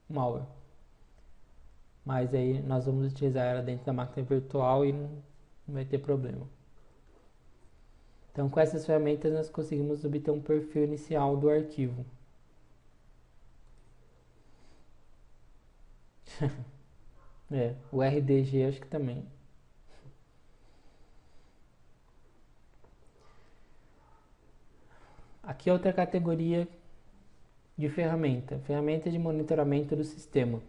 malware. Mas aí nós vamos utilizar ela dentro da máquina virtual e não vai ter problema. Então, com essas ferramentas, nós conseguimos obter um perfil inicial do arquivo. O RDG acho que também. Aqui é outra categoria de ferramenta. Ferramenta de monitoramento do sistema.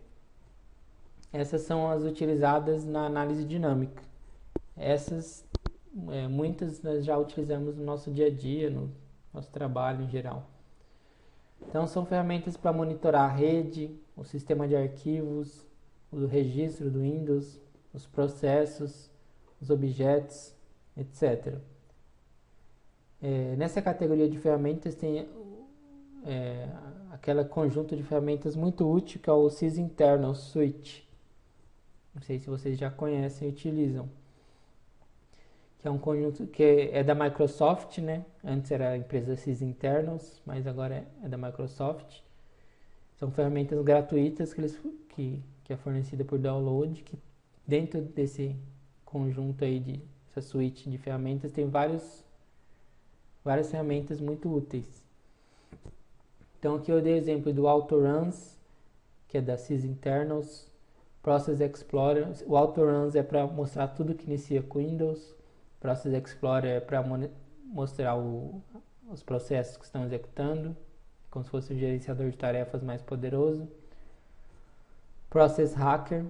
Essas são as utilizadas na análise dinâmica. Essas, muitas nós já utilizamos no nosso dia a dia, no nosso trabalho em geral. Então, são ferramentas para monitorar a rede, o sistema de arquivos, o registro do Windows, os processos, os objetos, etc. Nessa categoria de ferramentas tem aquele conjunto de ferramentas muito útil que é o sysinternal Suite. Não sei se vocês já conhecem e utilizam. Que é um conjunto que é da Microsoft, né? Antes era a empresa sysinternals, mas agora é da Microsoft. São ferramentas gratuitas que é fornecida por download, que dentro desse conjunto aí, essa suite de ferramentas, tem várias ferramentas muito úteis. Então aqui eu dei o exemplo do Autoruns, que é da sysinternals, Process Explorer. O Autoruns é para mostrar tudo que inicia com Windows, Process Explorer é para mostrar os processos que estão executando, como se fosse um gerenciador de tarefas mais poderoso. Process Hacker,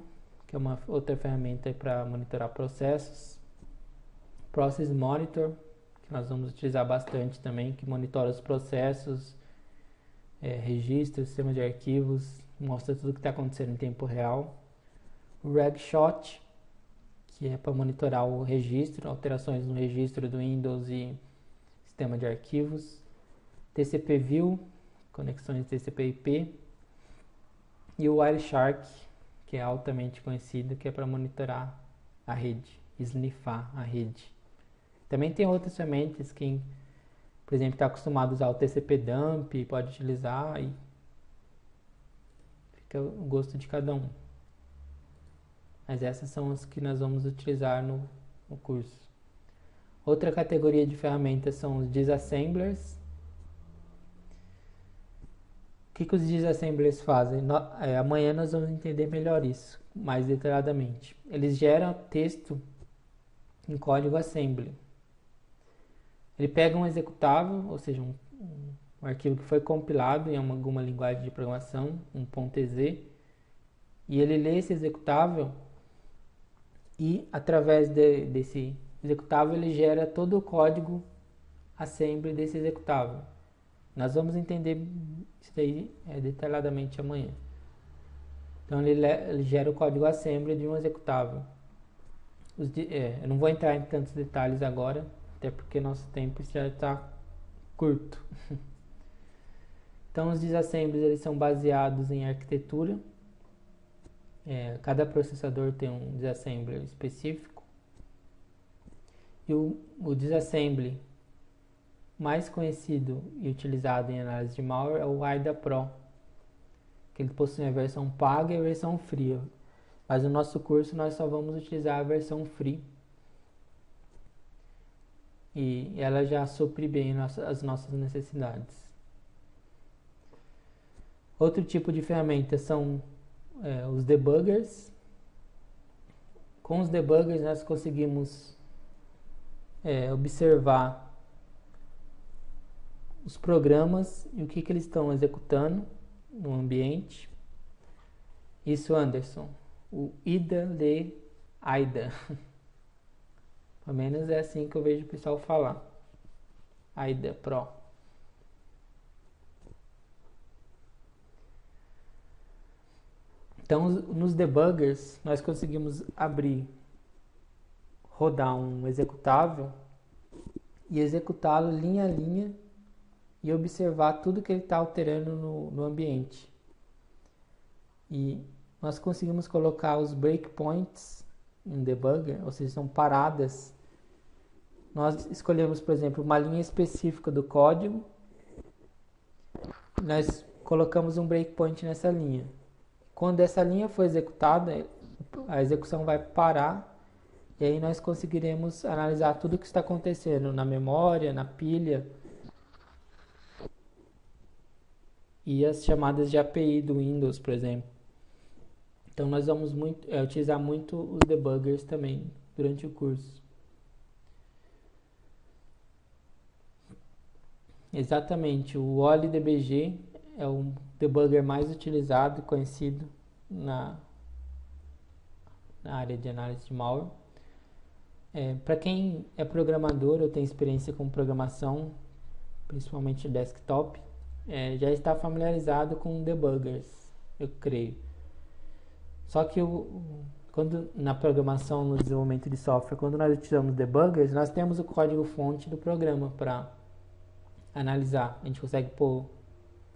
que é uma outra ferramenta para monitorar processos. Process Monitor, que nós vamos utilizar bastante também, que monitora os processos, registra o sistema de arquivos, mostra tudo o que está acontecendo em tempo real. O Regshot, que é para monitorar o registro, alterações no registro do Windows e sistema de arquivos. TCP/View, conexões TCP/IP. E o Wireshark, que é altamente conhecido, que é para monitorar a rede, sniffar a rede. Também tem outras ferramentas, quem, por exemplo, está acostumado a usar o TCP/Dump, pode utilizar e fica o gosto de cada um. Mas essas são as que nós vamos utilizar no curso. Outra categoria de ferramentas são os disassemblers. O que os disassemblers fazem? Amanhã nós vamos entender melhor isso, mais detalhadamente. Eles geram texto em código assembly. Ele pega um executável, ou seja, um arquivo que foi compilado em alguma linguagem de programação, um .exe, e ele lê esse executável e, através desse executável, ele gera todo o código assembly desse executável. Nós vamos entender isso daí detalhadamente amanhã. Então, ele gera o código assembly de um executável. Eu não vou entrar em tantos detalhes agora, até porque nosso tempo já está curto. Então, os disassemblies eles são baseados em arquitetura. Cada processador tem um disassembler específico. E o disassembly mais conhecido e utilizado em análise de malware é o AIDA Pro, que ele possui a versão paga e a versão free. Mas no nosso curso nós só vamos utilizar a versão free. E ela já supre bem as nossas necessidades. Outro tipo de ferramenta são os debuggers. Com os debuggers nós conseguimos observar os programas e o que eles estão executando no ambiente. Isso, Anderson. O AIDA. Pelo menos é assim que eu vejo o pessoal falar. AIDA Pro. Então, nos debuggers, nós conseguimos rodar um executável e executá-lo linha a linha e observar tudo que ele está alterando no ambiente. E nós conseguimos colocar os breakpoints em debugger, ou seja, são paradas nós escolhemos, por exemplo, uma linha específica do código, nós colocamos um breakpoint nessa linha. Quando essa linha for executada, a execução vai parar e aí nós conseguiremos analisar tudo o que está acontecendo na memória, na pilha e as chamadas de API do Windows, por exemplo. Então nós vamos utilizar muito os debuggers também durante o curso. Exatamente, o OLIDBG é o debugger mais utilizado e conhecido na área de análise de malware. Para quem é programador ou tem experiência com programação, principalmente desktop, já está familiarizado com debuggers, eu creio. Só que quando na programação, no desenvolvimento de software, quando nós utilizamos debuggers, nós temos o código-fonte do programa para analisar. A gente consegue pôr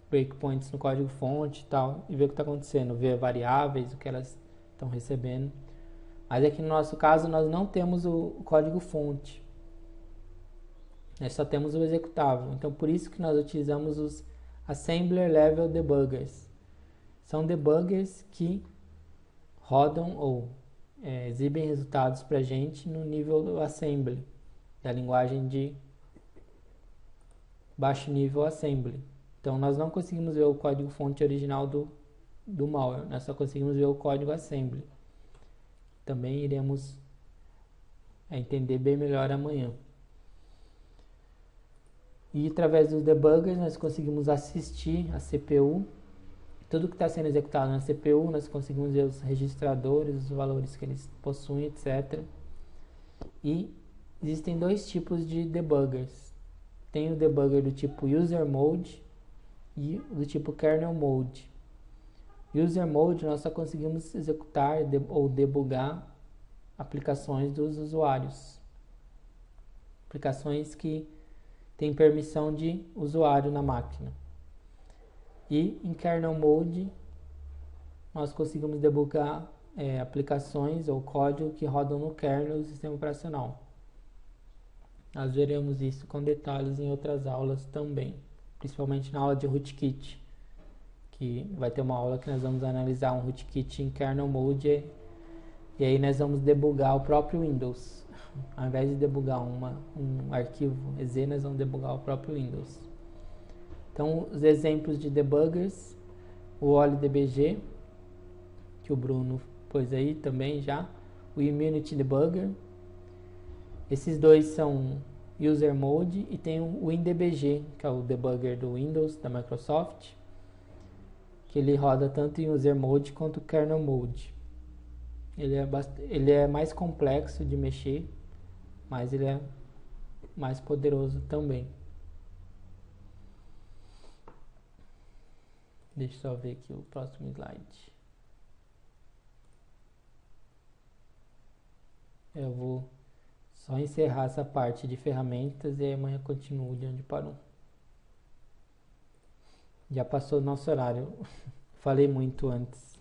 breakpoints no código-fonte e tal, e ver o que está acontecendo, ver variáveis, o que elas estão recebendo. Mas aqui no nosso caso nós não temos o código-fonte, nós só temos o executável. Então por isso que nós utilizamos os Assembler Level Debuggers. São debuggers que rodam ou exibem resultados para a gente no nível do assembly, da linguagem de baixo nível assembly. Então nós não conseguimos ver o código-fonte original do malware, nós só conseguimos ver o código assembly. Também iremos entender bem melhor amanhã. E através dos debuggers nós conseguimos assistir a CPU. Tudo que está sendo executado na CPU, nós conseguimos ver os registradores, os valores que eles possuem, etc. E existem dois tipos de debuggers. Tem o debugger do tipo User Mode e do tipo Kernel Mode. User Mode nós só conseguimos executar ou debugar aplicações dos usuários. Aplicações que têm permissão de usuário na máquina. E em Kernel Mode nós conseguimos debugar aplicações ou código que rodam no kernel do sistema operacional. Nós veremos isso com detalhes em outras aulas também, principalmente na aula de rootkit, que vai ter uma aula que nós vamos analisar um rootkit em kernel mode e aí nós vamos debugar o próprio Windows. Ao invés de debugar um arquivo exe, nós vamos debugar o próprio Windows. Então, os exemplos de debuggers, o OLIDBG, que o Bruno pôs aí também já, o Immunity Debugger. Esses dois são User Mode e tem o WinDBG, que é o debugger do Windows, da Microsoft, que ele roda tanto em User Mode quanto Kernel Mode. Ele é mais complexo de mexer, mas ele é mais poderoso também. Deixa eu só ver aqui o próximo slide. Eu vou só encerrar essa parte de ferramentas e amanhã continuo de onde parou. Já passou o nosso horário. Falei muito antes.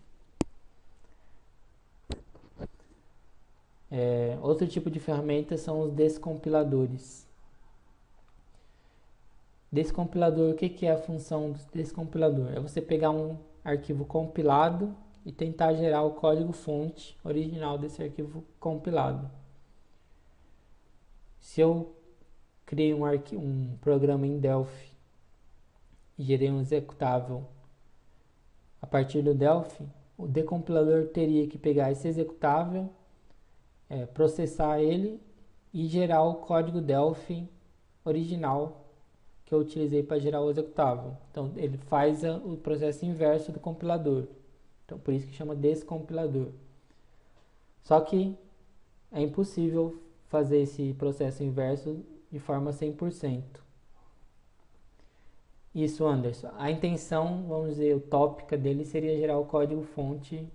Outro tipo de ferramenta são os descompiladores. Descompilador, o que é a função do descompilador? É você pegar um arquivo compilado e tentar gerar o código-fonte original desse arquivo compilado. Se eu criei um programa em Delphi e gerei um executável a partir do Delphi, o decompilador teria que pegar esse executável, processar ele e gerar o código Delphi original que eu utilizei para gerar o executável. Então ele faz o processo inverso do compilador. Então por isso que chama descompilador. Só que é impossível fazer esse processo inverso de forma 100%. Isso, Anderson. A intenção, vamos dizer, utópica dele seria gerar o código-fonte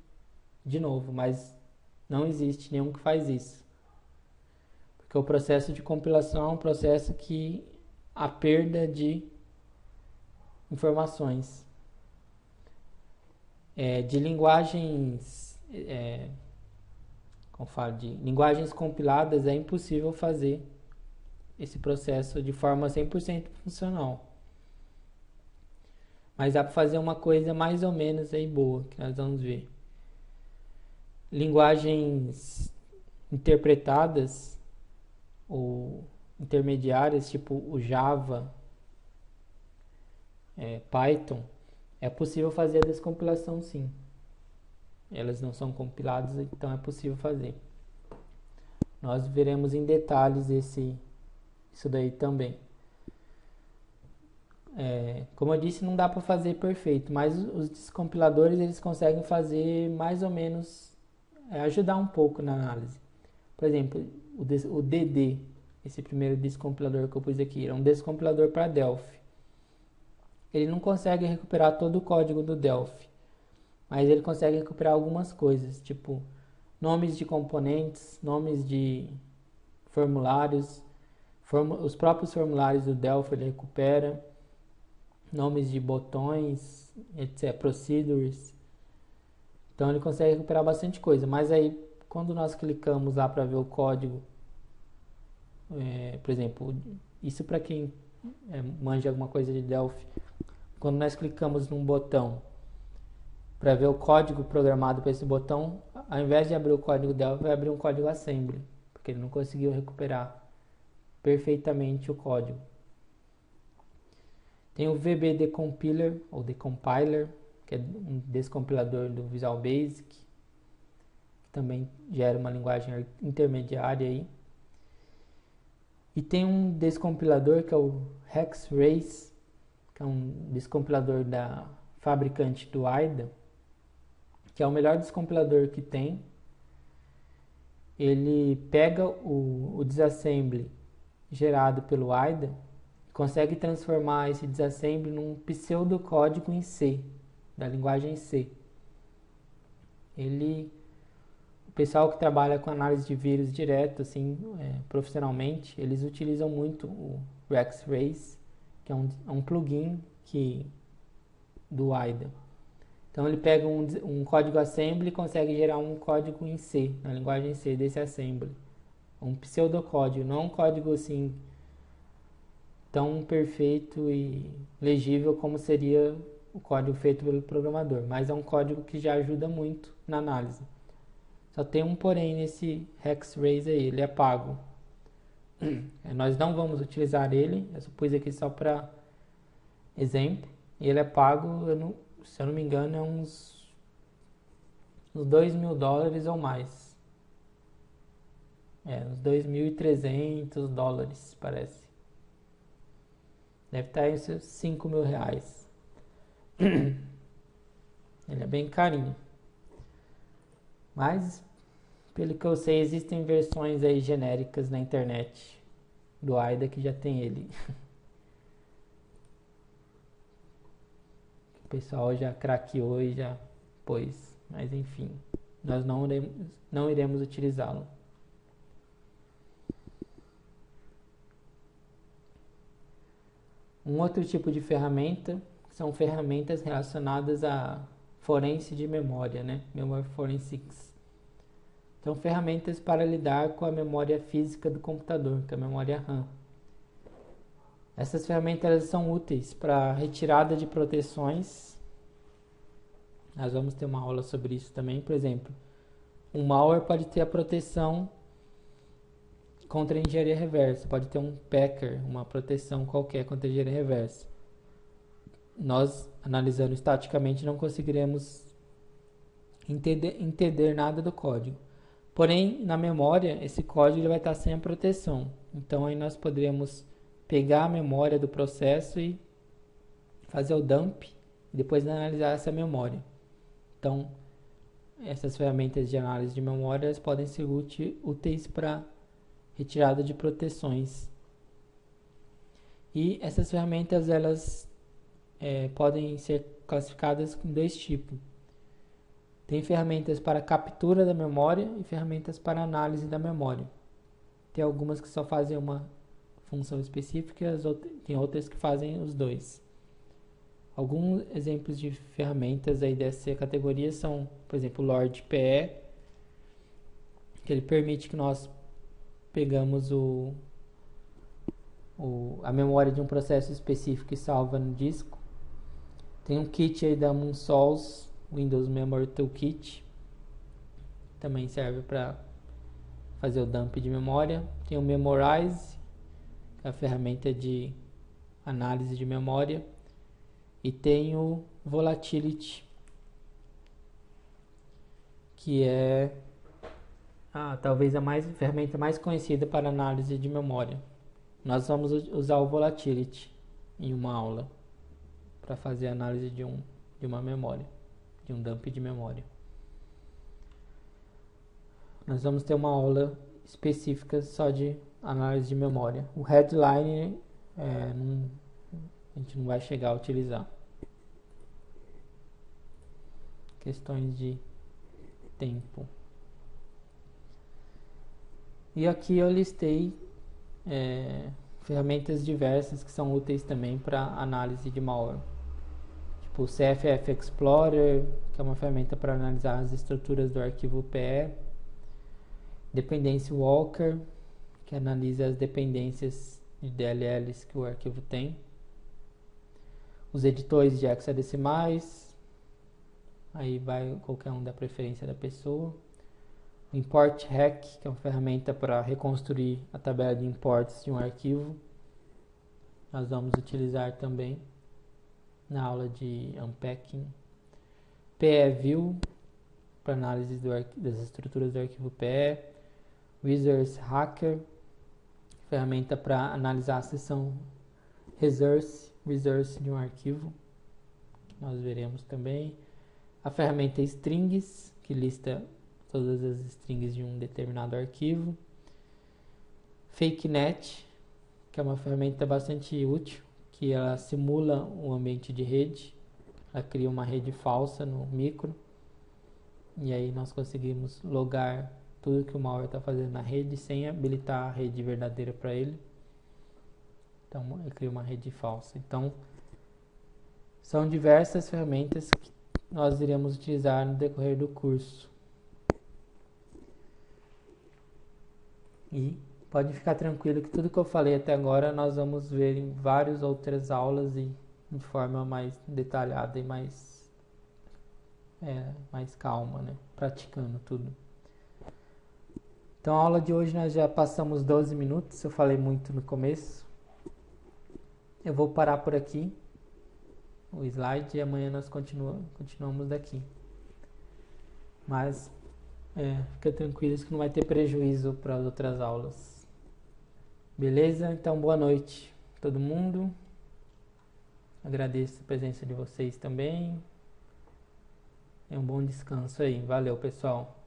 de novo, mas não existe nenhum que faz isso. Porque o processo de compilação é um processo que há perda de informações. De linguagens, como falo, de linguagens compiladas é impossível fazer esse processo de forma 100% funcional. Mas dá para fazer uma coisa mais ou menos aí boa, que nós vamos ver. Linguagens interpretadas ou intermediárias, tipo o Java, Python, é possível fazer a descompilação sim. Elas não são compiladas, então é possível fazer. Nós veremos em detalhes isso daí também. Como eu disse, não dá para fazer perfeito, mas os descompiladores eles conseguem fazer mais ou menos, ajudar um pouco na análise. Por exemplo, o DD, esse primeiro descompilador que eu pus aqui, é um descompilador para Delphi. Ele não consegue recuperar todo o código do Delphi, mas ele consegue recuperar algumas coisas, tipo nomes de componentes, nomes de formulários, os próprios formulários do Delphi ele recupera, nomes de botões, etc., procedures. Então ele consegue recuperar bastante coisa, mas aí quando nós clicamos lá para ver o código, por exemplo, isso para quem manja alguma coisa de Delphi, quando nós clicamos num botão para ver o código programado para esse botão, ao invés de abrir o código Delphi, vai abrir um código assembly, porque ele não conseguiu recuperar perfeitamente o código. Tem o VB Decompiler, ou Decompiler, que é um descompilador do Visual Basic, que também gera uma linguagem intermediária aí. E tem um descompilador que é o Hexrace, que é um descompilador da fabricante do AIDA, que é o melhor descompilador que tem. Ele pega o disassembly gerado pelo AIDA, consegue transformar esse disassembly num pseudocódigo em C, da linguagem C. O pessoal que trabalha com análise de vírus direto, assim, profissionalmente, eles utilizam muito o Hexrace, que é um plugin do AIDA. Então ele pega um código assembly e consegue gerar um código em C, na linguagem C desse assembly. Um pseudocódigo, não um código assim tão perfeito e legível como seria o código feito pelo programador, mas é um código que já ajuda muito na análise. Só tem um porém nesse Hexrace aí, ele é pago. Nós não vamos utilizar ele, eu pus aqui só para exemplo, e ele é pago, se eu não me engano, é uns $2.000 ou mais. Uns $2.300, parece. Deve estar aí uns R$5.000. Ele é bem carinho. Mas, pelo que eu sei, existem versões aí genéricas na internet do AIDA que já tem ele. O pessoal já craqueou e já pôs. Mas enfim, nós não iremos utilizá-lo. Um outro tipo de ferramenta são ferramentas relacionadas a forense de memória, né? Memory Forensics. São ferramentas para lidar com a memória física do computador, que é a memória RAM. Essas ferramentas são úteis para retirada de proteções. Nós vamos ter uma aula sobre isso também. Por exemplo, um malware pode ter a proteção contra a engenharia reversa. Pode ter um packer, uma proteção qualquer contra a engenharia reversa. Nós, analisando estaticamente, não conseguiremos entender nada do código. Porém, na memória, esse código ele vai estar sem a proteção. Então, aí nós poderíamos pegar a memória do processo e fazer o dump e depois analisar essa memória. Então, essas ferramentas de análise de memória podem ser úteis para retirada de proteções. E essas ferramentas elas podem ser classificadas em dois tipos. Tem ferramentas para captura da memória e ferramentas para análise da memória. Tem algumas que só fazem uma função específica e tem outras que fazem os dois. Alguns exemplos de ferramentas aí dessa categoria são, por exemplo, o LordPE, que ele permite que nós pegamos a memória de um processo específico e salva no disco. Tem um kit aí da Moonsols, Windows Memory Toolkit, também serve para fazer o dump de memória. Tem o Memorize, que é a ferramenta de análise de memória, e tem o Volatility, que é talvez a ferramenta mais conhecida para análise de memória. Nós vamos usar o Volatility em uma aula para fazer a análise de uma memória, de um dump de memória. Nós vamos ter uma aula específica só de análise de memória. O headline a gente não vai chegar a utilizar. Questões de tempo. E aqui eu listei ferramentas diversas que são úteis também para análise de malware. Tipo o CFF Explorer, que é uma ferramenta para analisar as estruturas do arquivo PE. Dependency Walker, que analisa as dependências de DLLs que o arquivo tem. Os editores de hexadecimais, aí vai qualquer um da preferência da pessoa. O Import Hack, que é uma ferramenta para reconstruir a tabela de imports de um arquivo. Nós vamos utilizar também na aula de Unpacking. PE-View, para análise das estruturas do arquivo PE. Resource Hacker, ferramenta para analisar a seção resource de um arquivo, que nós veremos também. A ferramenta Strings, que lista todas as strings de um determinado arquivo. FakeNet, que é uma ferramenta bastante útil, que ela simula um ambiente de rede, ela cria uma rede falsa no micro, e aí nós conseguimos logar tudo que o malware está fazendo na rede sem habilitar a rede verdadeira para ele. Então, ele cria uma rede falsa. Então, são diversas ferramentas que nós iremos utilizar no decorrer do curso. E pode ficar tranquilo que tudo que eu falei até agora nós vamos ver em várias outras aulas e de forma mais detalhada e mais calma, né? Praticando tudo. Então a aula de hoje nós já passamos 12 minutos, eu falei muito no começo. Eu vou parar por aqui o slide e amanhã nós continuamos daqui. Mas fica tranquilo que não vai ter prejuízo para as outras aulas. Beleza? Então boa noite a todo mundo. Agradeço a presença de vocês também. Um bom descanso aí. Valeu, pessoal.